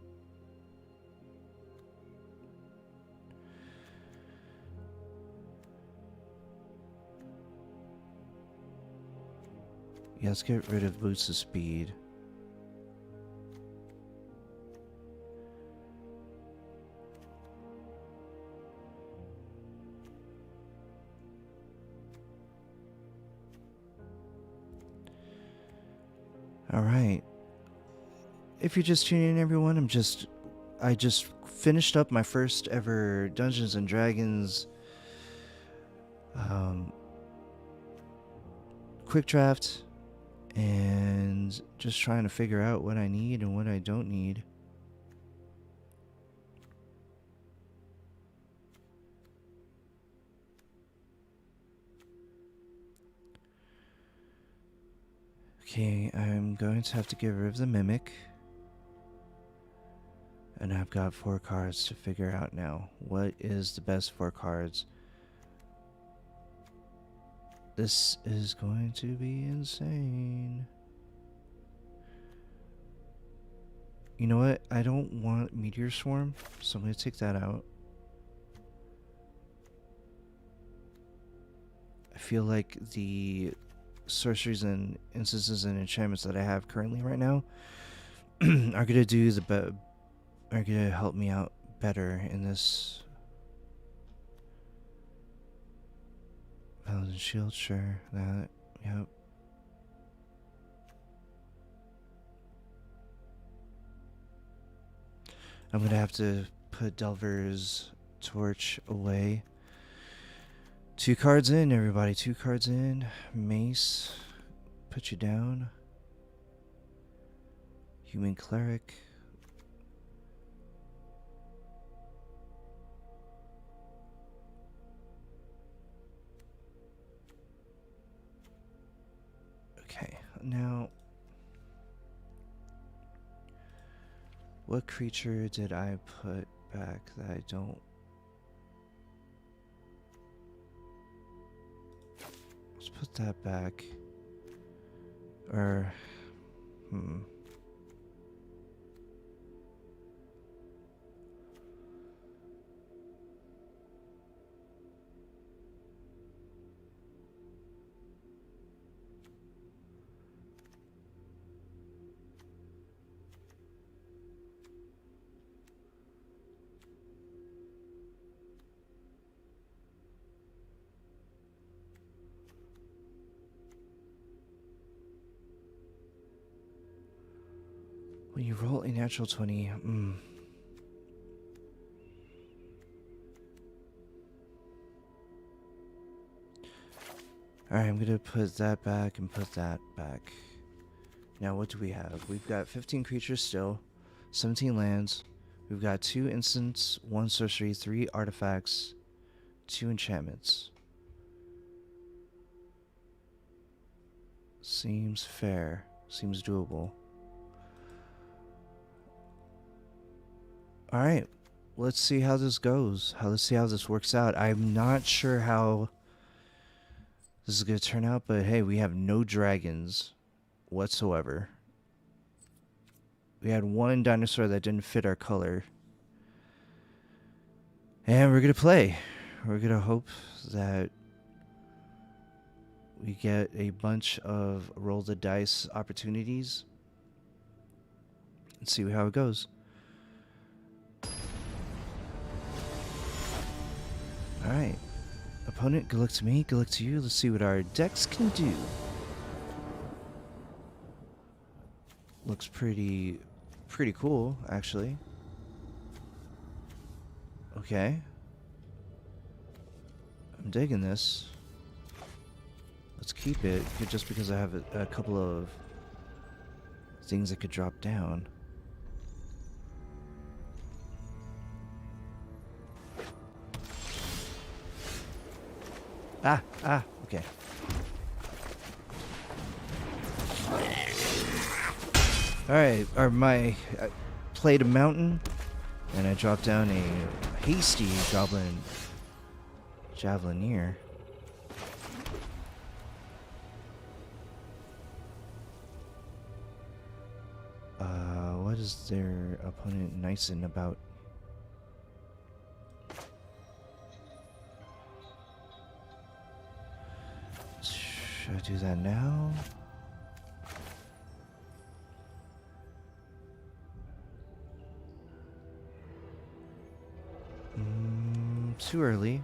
Speaker 1: yeah, let's get rid of boots of speed. All right. If you're just tuning in, everyone, I just finished up my first ever Dungeons and Dragons quick draft, and just trying to figure out what I need and what I don't need. Okay, I'm going to have to get rid of the Mimic. And I've got 4 cards to figure out now. What is the best 4 cards? This is going to be insane. You know what? I don't want Meteor Swarm, so I'm going to take that out. I feel like the sorceries and instances and enchantments that I have currently right now are going to do are going to help me out better in this. Paladin Shield, sure. That, yep. I'm going to have to put Delver's Torch away. 2 cards in, everybody. 2 cards in. Mace. Put you down. Human Cleric. Okay, now what creature did I put back that I don't? Let's put that back. Or, when you roll a natural 20, Alright, I'm gonna put that back and put that back. Now, what do we have? We've got 15 creatures still, 17 lands. We've got 2 instants, 1 sorcery, 3 artifacts, 2 enchantments. Seems fair. Seems doable. Alright, let's see how this goes. Let's see how this works out. I'm not sure how this is going to turn out, but hey, we have no dragons whatsoever. We had 1 dinosaur that didn't fit our color. And we're going to play. We're going to hope that we get a bunch of roll the dice opportunities. Let's see how it goes. Alright. Opponent, good luck to me, good luck to you. Let's see what our decks can do. Looks pretty cool, actually. Okay. I'm digging this. Let's keep it, just because I have a couple of things that could drop down. Okay. Alright, I played a mountain, and I dropped down a hasty javelineer. What is their opponent nicing about? Should I do that now? Too early.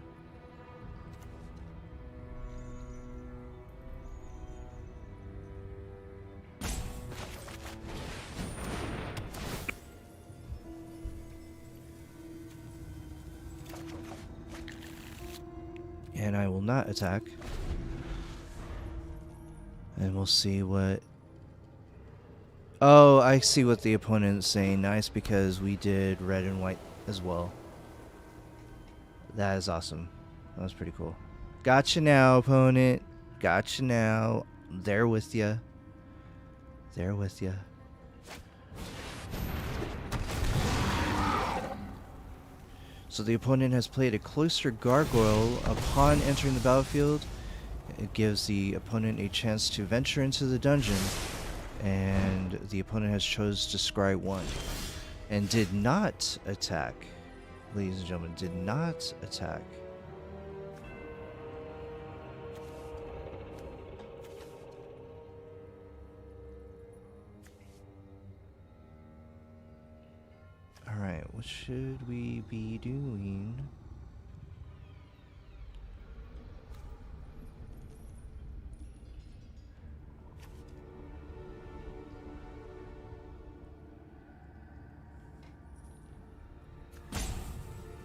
Speaker 1: And I will not attack. And we'll see what... Oh, I see what the opponent's saying. Nice, because we did red and white as well. That is awesome. That was pretty cool. Gotcha now, opponent. Gotcha now. They're with ya. They're with ya. So the opponent has played a cloister gargoyle upon entering the battlefield. It gives the opponent a chance to venture into the dungeon, and the opponent has chose to scry 1 and did not attack. Ladies and gentlemen, did not attack. Alright, what should we be doing?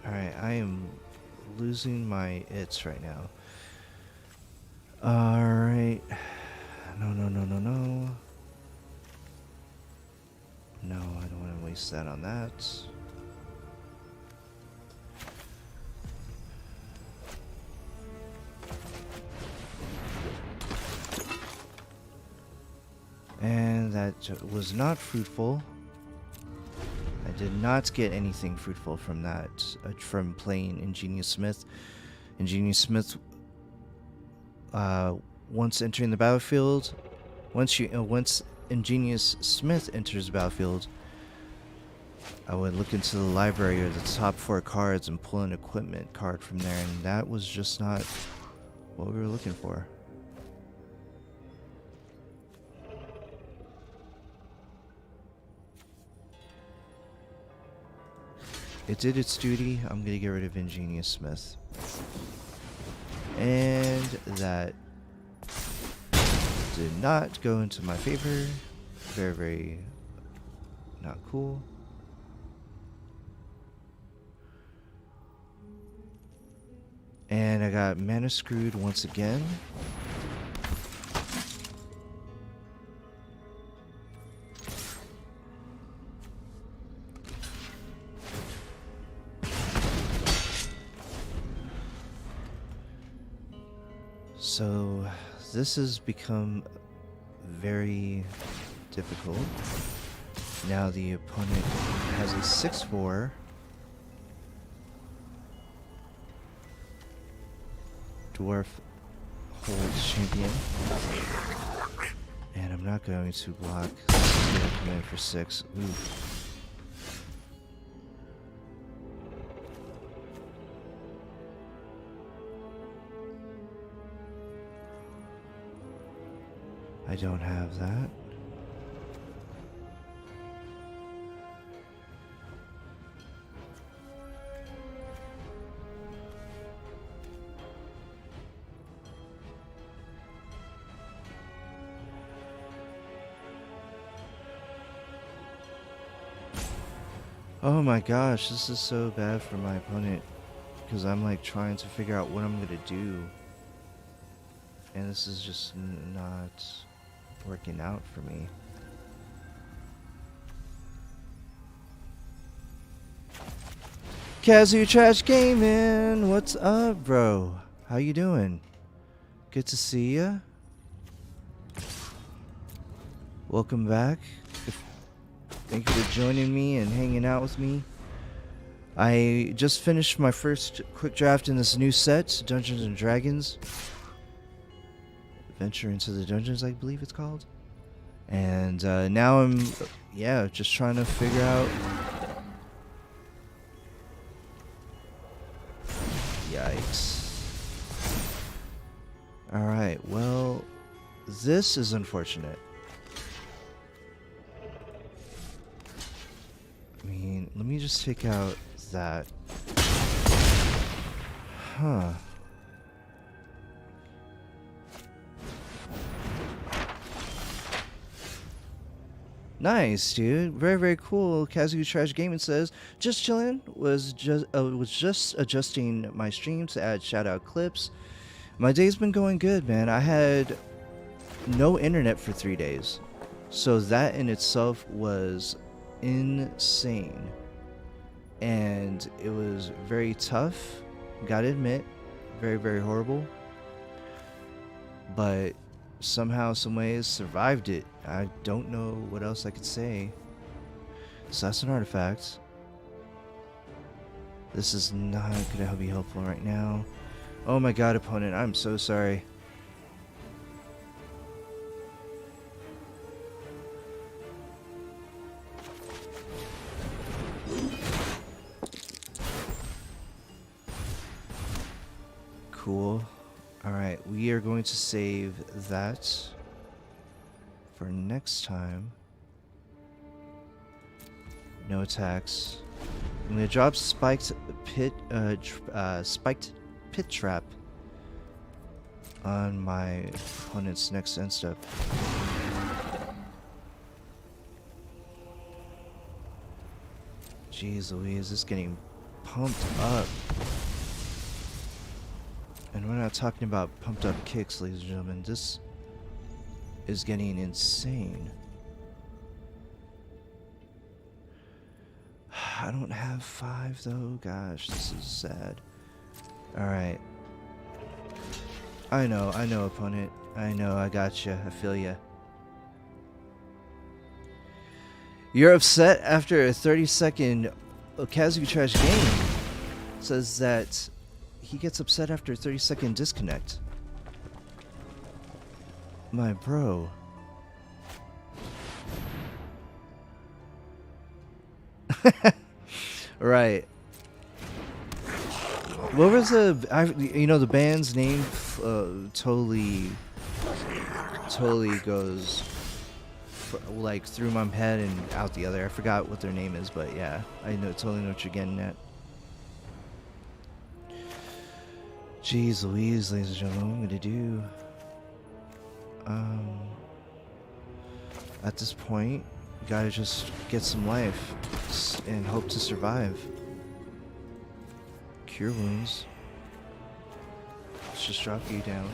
Speaker 1: Alright, I am losing my its right now. Alright. No. No, I don't want to waste that on that. And that was not fruitful. I did not get anything fruitful from that, from playing Ingenious Smith. Ingenious Smith, once entering the battlefield, once Ingenious Smith enters the battlefield, I would look into the library or the top 4 cards and pull an equipment card from there, and that was just not what we were looking for. It did its duty. I'm going to get rid of Ingenious Smith. And that did not go into my favor. Very, very not cool. And I got mana screwed once again. So this has become very difficult. Now the opponent has a 6/4 dwarf holds champion, and I'm not going to block. I'm going to come in for 6. Oof. I don't have that. Oh my gosh, this is so bad for my opponent, because I'm like trying to figure out what I'm gonna do, and this is just not working out for me. Kazoo Trash Gaming, what's up, bro? How you doing? Good to see ya. Welcome back. Thank you for joining me and hanging out with me. I just finished my first quick draft in this new set, Dungeons and Dragons. Adventure into the Dungeons, I believe it's called. And now I'm, just trying to figure out. Yikes. Alright, well, this is unfortunate. I mean, let me just take out that. Huh. Nice, dude. Very, very cool. Kazuki Trash Gaming says, just chillin'. Was just adjusting my stream to add shout out clips. My day's been going good, man. I had no internet for 3 days, so that in itself was insane, and it was very tough. Gotta admit, very, very horrible. But somehow, some ways, survived it. I don't know what else I could say. So that's an artifact. This is not gonna be helpful right now. Oh my god, opponent, I'm so sorry. Cool. Alright, we are going to save that for next time. No attacks. I'm gonna drop spiked pit trap on my opponent's next end step. Jeez Louise, this is getting pumped up. And we're not talking about pumped up kicks, ladies and gentlemen. This is getting insane. I don't have 5 though. Gosh, this is sad. Alright. I know, opponent. I know, I gotcha. I feel ya. You're upset after a 30-second Kazuki Trash game. Says that he gets upset after a 30-second disconnect. My bro. Right. What was the the band's name? Totally goes like through my head and out the other. I forgot what their name is, but yeah, I totally know what you're getting at. Jeez Louise, ladies and gentlemen, what I'm gonna do? At this point, you gotta just get some life and hope to survive. Cure wounds. Let's just drop you down.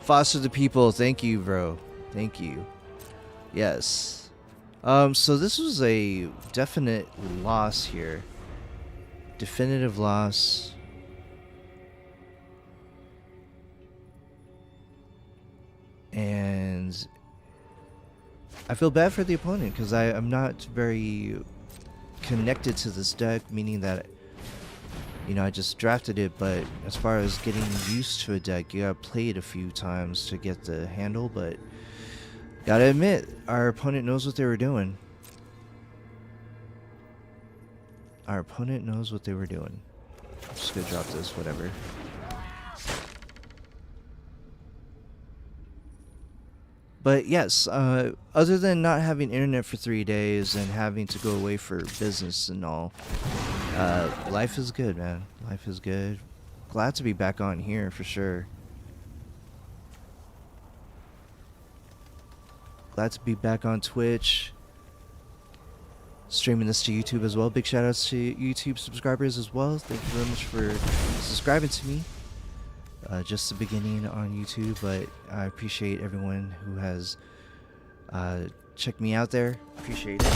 Speaker 1: Foster the people, thank you, bro. Thank you. Yes. So this was a definite loss here. Definitive loss. And I feel bad for the opponent because I'm not very connected to this deck, meaning that I just drafted it, but as far as getting used to a deck, you gotta play it a few times to get the handle, but gotta admit, our opponent knows what they were doing. Our opponent knows what they were doing. I'm just gonna drop this, whatever. But yes, other than not having internet for 3 days and having to go away for business and all, life is good, man. Life is good. Glad to be back on here for sure. Glad to be back on Twitch. Streaming this to YouTube as well. Big shout outs to YouTube subscribers as well. Thank you very much for subscribing to me. Just the beginning on YouTube, but I appreciate everyone who has checked me out there. Appreciate it.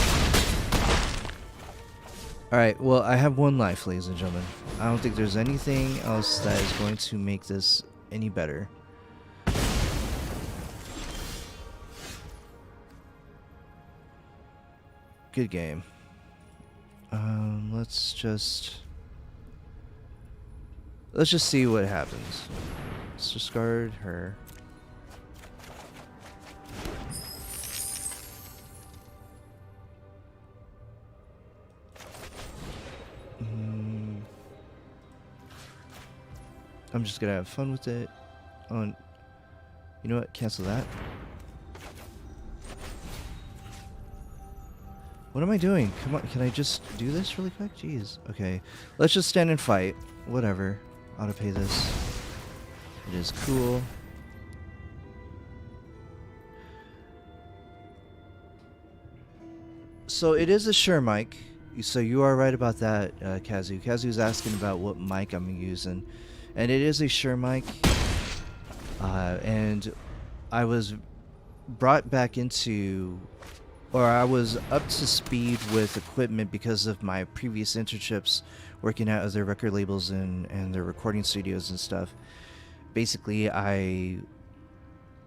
Speaker 1: Alright, well, I have 1 life, ladies and gentlemen. I don't think there's anything else that is going to make this any better. Good game. Let's just see what happens. Let's discard her. I'm just gonna have fun with it. Oh, you know what? Cancel that. What am I doing? Come on, can I just do this really quick? Jeez. Okay, let's just stand and fight. Whatever. Auto-pay this. It is cool. So it is a Shure mic. So you are right about that, Kazu. Kazu's asking about what mic I'm using. And it is a Shure mic. And I was brought back into, or I was up to speed with equipment because of my previous internships working at other record labels and their recording studios and stuff. Basically, I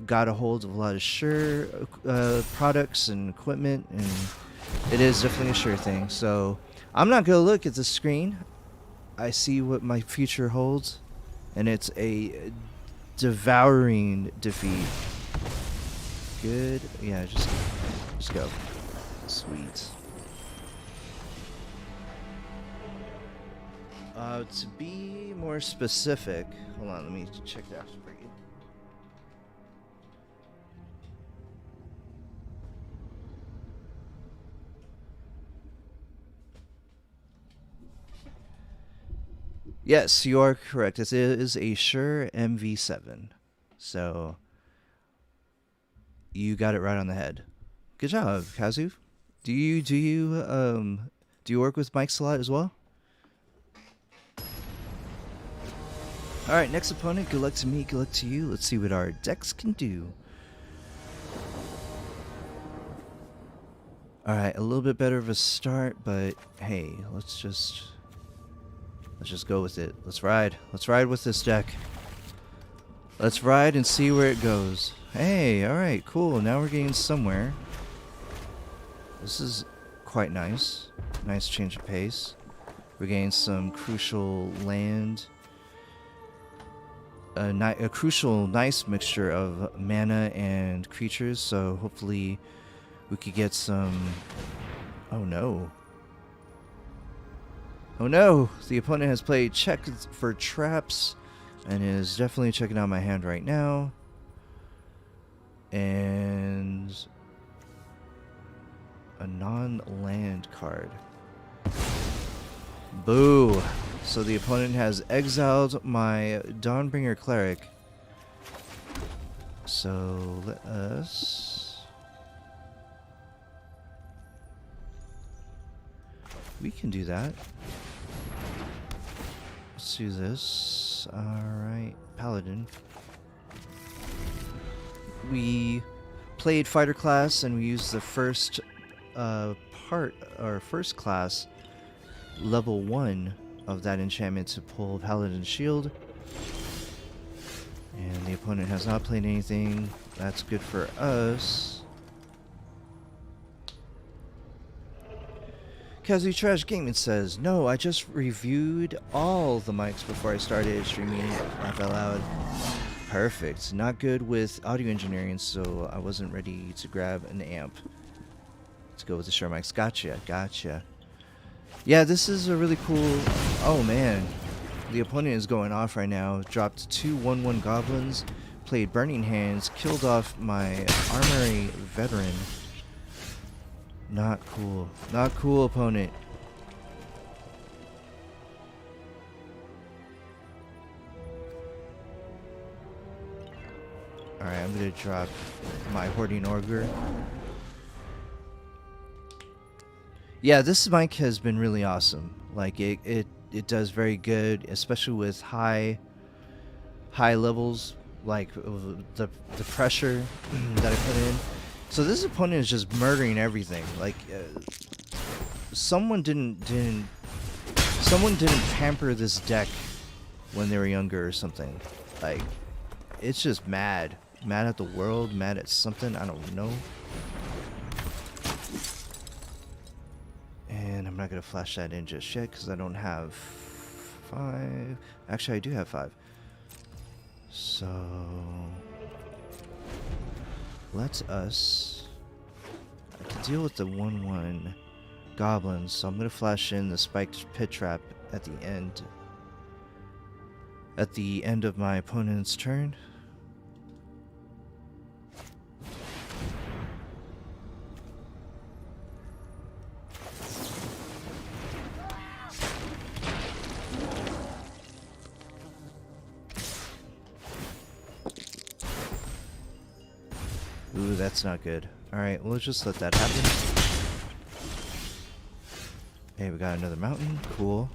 Speaker 1: got a hold of a lot of Shure products and equipment, and it is definitely a Shure thing. So I'm not going to look at the screen. I see what my future holds, and it's a devouring defeat. Good. Yeah, just go. Sweet. To be more specific, hold on, let me check that for you. Yes, you are correct. This is a Shure MV7. So you got it right on the head. Good job, Kazu. Do you work with mics a lot as well? All right, next opponent. Good luck to me. Good luck to you. Let's see what our decks can do. All right, a little bit better of a start, but hey, let's just go with it. Let's ride. Let's ride with this deck. Let's ride and see where it goes. Hey, all right, cool. Now we're getting somewhere. This is quite nice. Nice change of pace. We're getting some crucial land. A crucial, nice mixture of mana and creatures. So hopefully we could get some... Oh no. Oh no! The opponent has played check for traps and is definitely checking out my hand right now. And a non-land card. Boo! So the opponent has exiled my Dawnbringer Cleric. So let us... We can do that. Let's do this. Alright, Paladin. We played Fighter class and we used the first first class, level 1 of that enchantment to pull Paladin Shield. And the opponent has not played anything. That's good for us. Kazu Trash Gaming says, no, I just reviewed all the mics before I started streaming. Laugh out loud. Perfect. Not good with audio engineering, so I wasn't ready to grab an amp. Let's go with the Shure mics. Gotcha. Yeah, this is a really cool... Oh, man. The opponent is going off right now. Dropped 2 1/1 goblins. Played Burning Hands. Killed off my Armory Veteran. Not cool. Not cool, opponent. Alright, I'm gonna drop my Hoarding Ogre. Yeah, this mic has been really awesome. Like, it does very good, especially with high levels, like the pressure that I put in. So this opponent is just murdering everything. Like, someone didn't pamper this deck when they were younger or something. Like, it's just mad at the world, mad at something. I don't know. I'm not going to flash that in just yet because I don't have 5. Actually, I do have 5. So let us... I can deal with the 1/1 goblins, so I'm going to flash in the spiked pit trap at the end. At the end of my opponent's turn. Ooh, that's not good. Alright, we'll just let that happen. Hey, we got another mountain. Cool.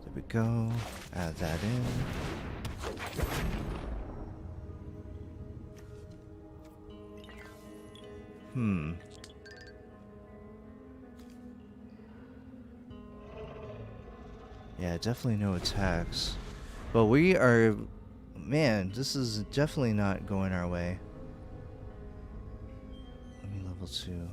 Speaker 1: There we go. Add that in. Yeah, definitely no attacks. But we are... Man, this is definitely not going our way. Let me level 2.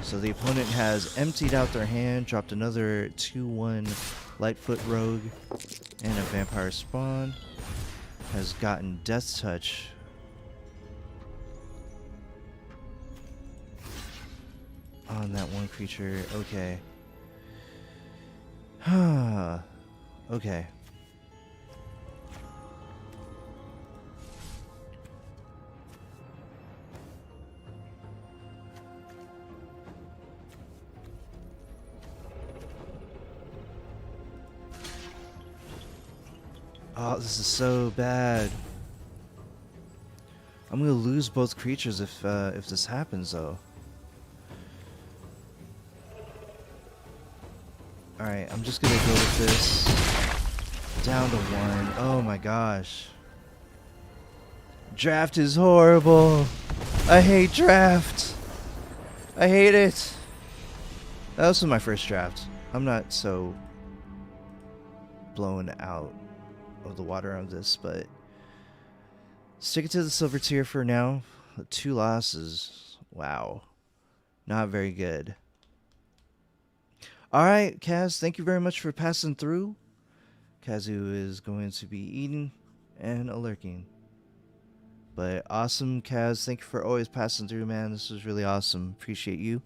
Speaker 1: So the opponent has emptied out their hand, dropped another 2/1 Lightfoot Rogue and a Vampire Spawn. Has gotten Death Touch. On that one creature. Okay. Okay. Oh, this is so bad. I'm gonna lose both creatures if this happens, though. Alright, I'm just gonna go with this. Down to 1. Oh my gosh. Draft is horrible. I hate draft. I hate it. That was my first draft. I'm not so blown out of the water on this, but stick it to the silver tier for now. 2 losses. Wow. Not very good. Alright, Kaz, thank you very much for passing through. Kazu is going to be eating and a lurking. But awesome, Kaz. Thank you for always passing through, man. This was really awesome. Appreciate you.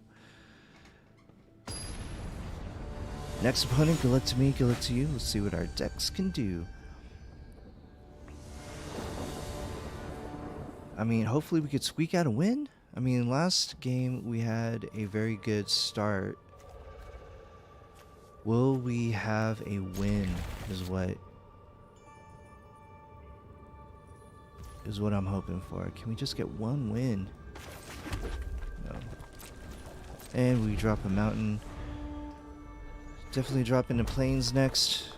Speaker 1: Next opponent, good luck to me, good luck to you. Let's see what our decks can do. I mean, hopefully we could squeak out a win. I mean, last game we had a very good start. Will we have a win is what I'm hoping for. Can we just get one win? No. And we drop a mountain. Definitely drop into plains next.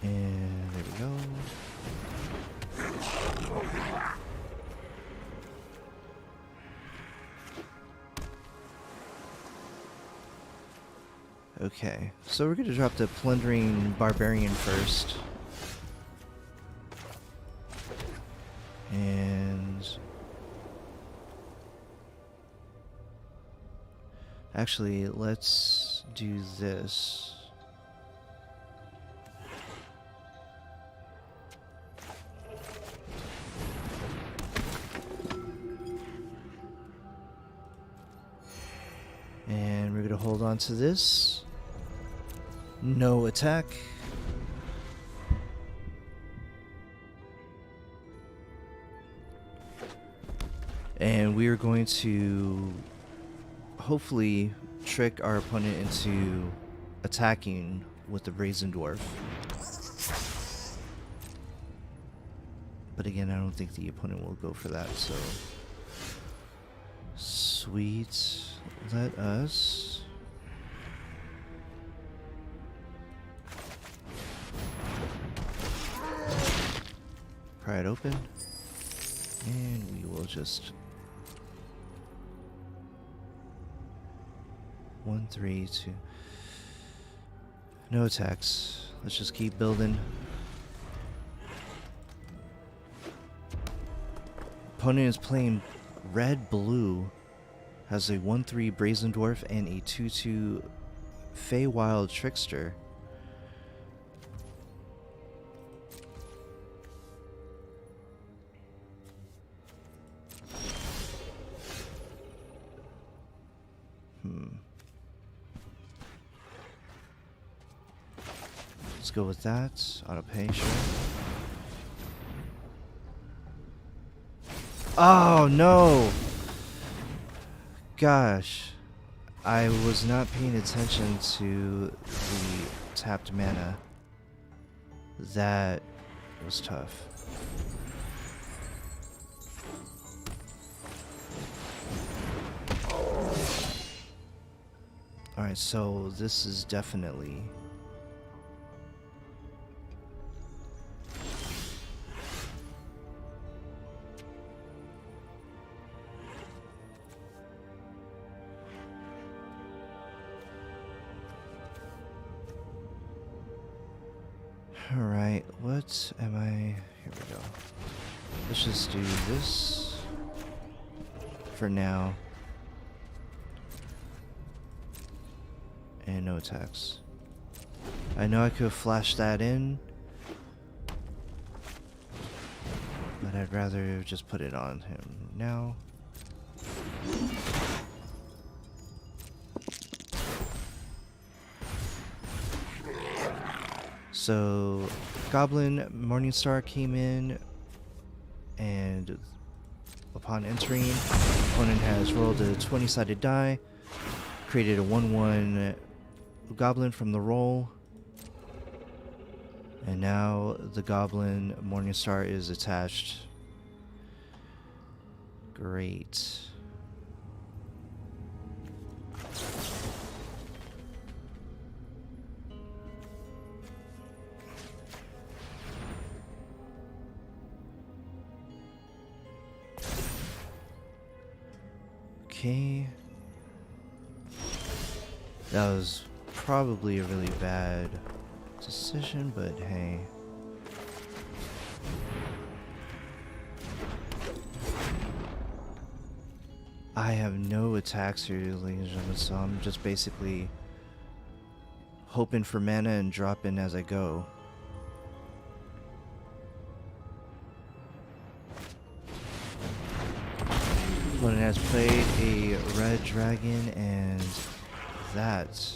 Speaker 1: And there we go. Okay, so we're going to drop the Plundering Barbarian first. And... actually, let's do this. And we're going to hold on to this. No attack. And we are going to hopefully trick our opponent into attacking with the Brazen Dwarf. But again, I don't think the opponent will go for that, so... Sweet. Let us... Pry it open. And we will just 1, 3, 2. No attacks. Let's just keep building. Opponent is playing red-blue. Has a 1/3 Brazen Dwarf and a 2/2 Feywild Trickster. Let's go with that. Auto pay, sure. Oh no! Gosh. I was not paying attention to the tapped mana. That was tough. Alright, so this is definitely... Alright, what am I... Here we go. Let's just do this for now. And no attacks. I know I could have flashed that in, but I'd rather just put it on him now. So, Goblin Morningstar came in, and upon entering, opponent has rolled a 20-sided die, created a 1/1 Goblin from the roll, and now the Goblin Morningstar is attached. Great. Okay. That was probably a really bad decision, but hey. I have no attacks here, ladies and gentlemen, so I'm just basically hoping for mana and dropping as I go. Opponent has played a red dragon, and that...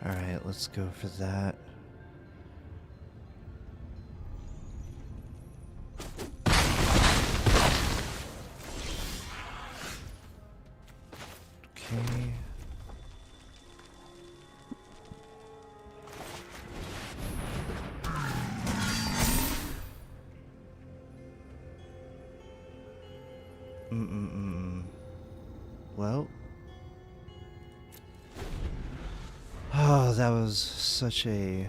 Speaker 1: Alright, let's go for that. Okay. Well. Oh, that was such a...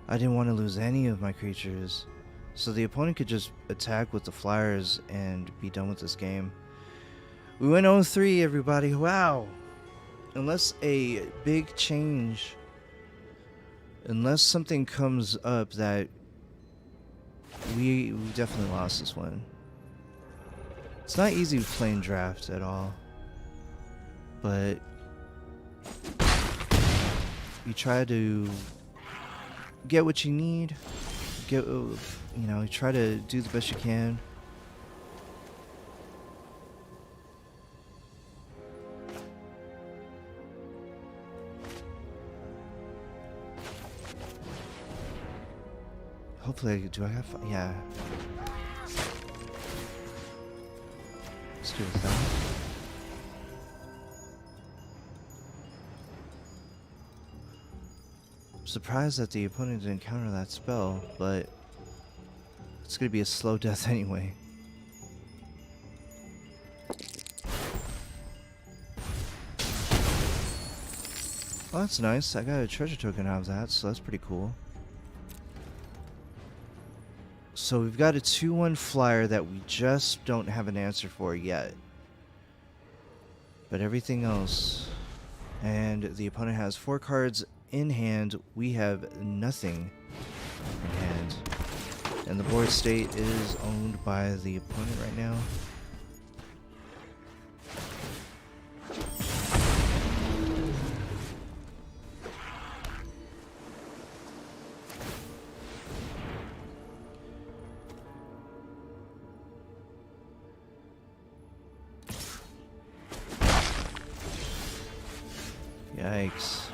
Speaker 1: I didn't want to lose any of my creatures. So the opponent could just attack with the flyers and be done with this game. We went 0-3, everybody. Wow. Unless a big change... Unless something comes up that... We definitely lost this one. It's not easy playing draft at all. But... you try to get what you need, you try to do the best you can. Hopefully, do I have, yeah. Let's do with that. surprised that the opponent didn't counter that spell, but it's gonna be a slow death anyway. Well, that's nice. I got a treasure token out of that, so that's pretty cool. So we've got a 2/1 flyer that we just don't have an answer for yet. But everything else... And the opponent has 4 cards in hand. We have nothing in hand. And the board state is owned by the opponent right now. Yikes.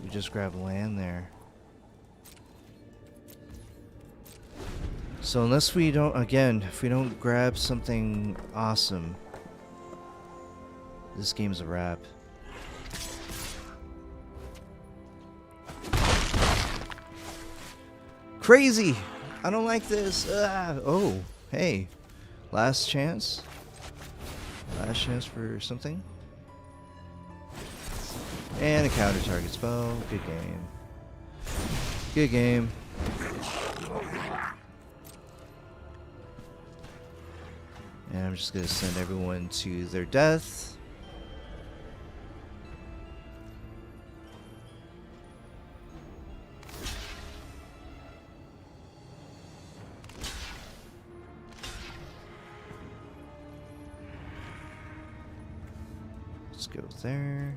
Speaker 1: We just grabbed land there. So unless we don't, again, if we don't grab something awesome, this game's a wrap. Crazy! I don't like this. Oh, hey. Last chance. Last chance for something. And a counter target spell. Good game. Good game. And I'm just gonna send everyone to their death. Let's go there.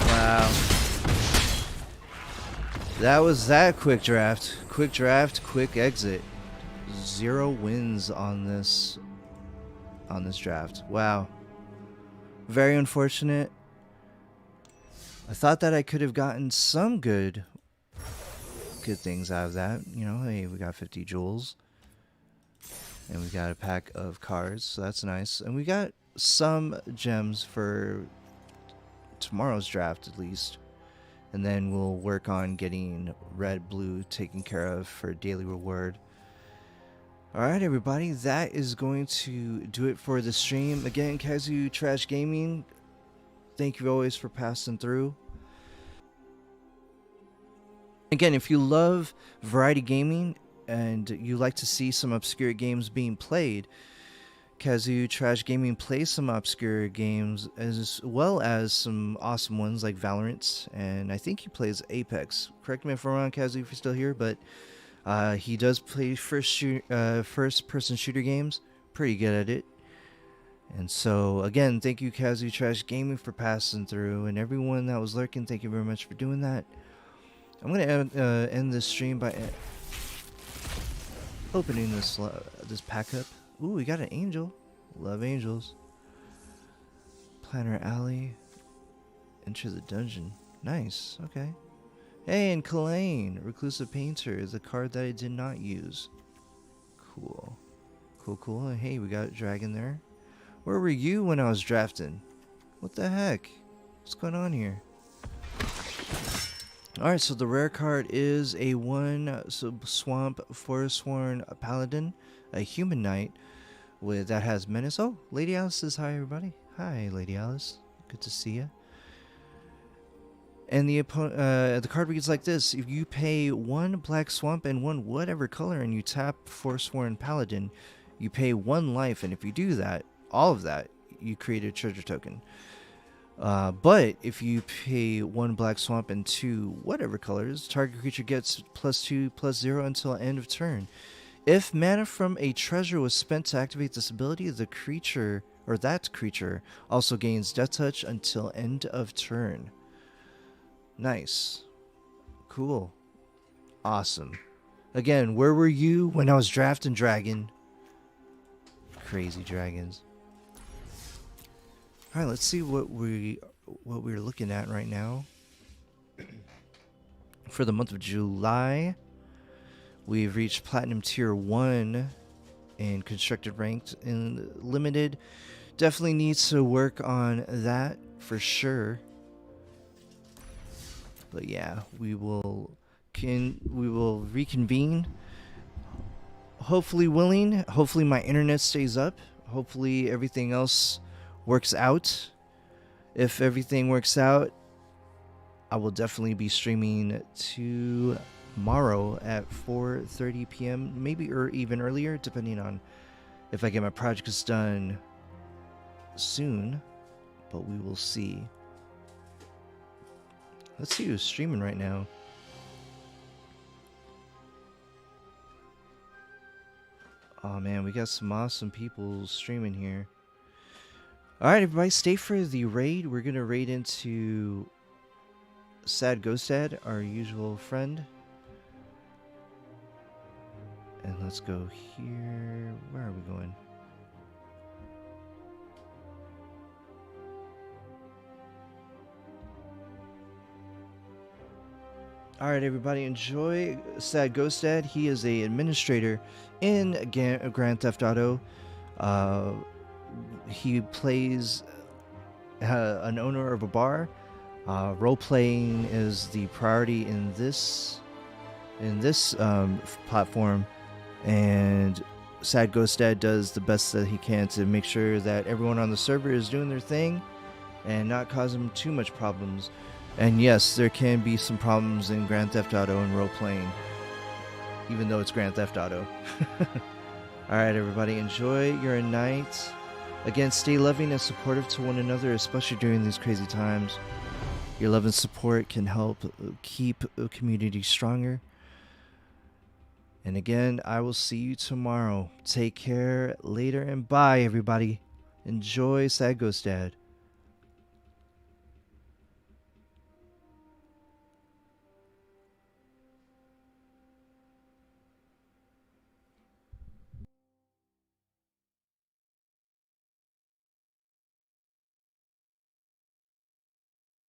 Speaker 1: Wow. That was that quick draft. Quick draft, quick exit. 0 wins on this draft. Wow. Very unfortunate. I thought that I could have gotten some good things out of that. You know, hey, we got 50 jewels. And we got a pack of cards, so that's nice. And we got some gems for tomorrow's draft at least. And then we'll work on getting red, blue taken care of for daily reward. Alright everybody, that is going to do it for the stream. Again, Kazu Trash Gaming, thank you always for passing through. Again, if you love variety gaming and you like to see some obscure games being played, Kazu Trash Gaming plays some obscure games as well as some awesome ones like Valorant, and I think he plays Apex. Correct me if I'm wrong, Kazu, if you're still here, but he does play first-person shooter games. Pretty good at it. And so, again, thank you, Kazu Trash Gaming, for passing through, and everyone that was lurking, thank you very much for doing that. I'm going to end this stream by opening this pack up. Ooh, we got an angel. Love angels. Planner Alley. Enter the dungeon. Nice. Okay. Hey, and Kalain, Reclusive Painter, is a card that I did not use. Cool. Cool, cool. And hey, we got a dragon there. Where were you when I was drafting? What the heck? What's going on here? Alright, so the rare card is a 1 Swamp Forsworn Paladin, a Human Knight that has Menace. Oh, Lady Alice says hi, everybody. Hi, Lady Alice. Good to see you. And the card reads like this: if you pay 1 Black Swamp and 1 whatever color and you tap Forsworn Paladin, you pay 1 life, and if you do that, all of that, you create a treasure token. But if you pay 1 Black Swamp and 2 whatever colors, target creature gets +2/+0 until end of turn. If mana from a treasure was spent to activate this ability, the creature, or that creature, also gains Death Touch until end of turn. Nice. Cool. Awesome. Again, where were you when I was drafting Dragon? Crazy dragons. All right, let's see what we're looking at right now. For the month of July, we've reached Platinum Tier 1 in Constructed Ranked and Limited. Definitely needs to work on that for sure. But yeah, we will reconvene. Hopefully willing. Hopefully my internet stays up. Hopefully everything else works out. If everything works out, I will definitely be streaming tomorrow at 4:30 p.m. maybe or even earlier, depending on if I get my projects done soon. But we will see. Let's see who's streaming right now. Oh man, we got some awesome people streaming here. Alright, everybody, stay for the raid. We're gonna raid into Sad Ghost Dad, our usual friend. And let's go here. Where are we going? Alright, everybody, enjoy Sad Ghost Dad. He is a administrator in Grand Theft Auto. He plays an owner of a bar. Role-playing is the priority in this platform, and Sad Ghost Dad does the best that he can to make sure that everyone on the server is doing their thing and not causing too much problems. And yes, there can be some problems in Grand Theft Auto and role-playing, even though it's Grand Theft Auto. Alright, everybody, enjoy your night. Again, stay loving and supportive to one another, especially during these crazy times. Your love and support can help keep a community stronger. And again, I will see you tomorrow. Take care, later, and bye, everybody. Enjoy Sad Ghost Dad.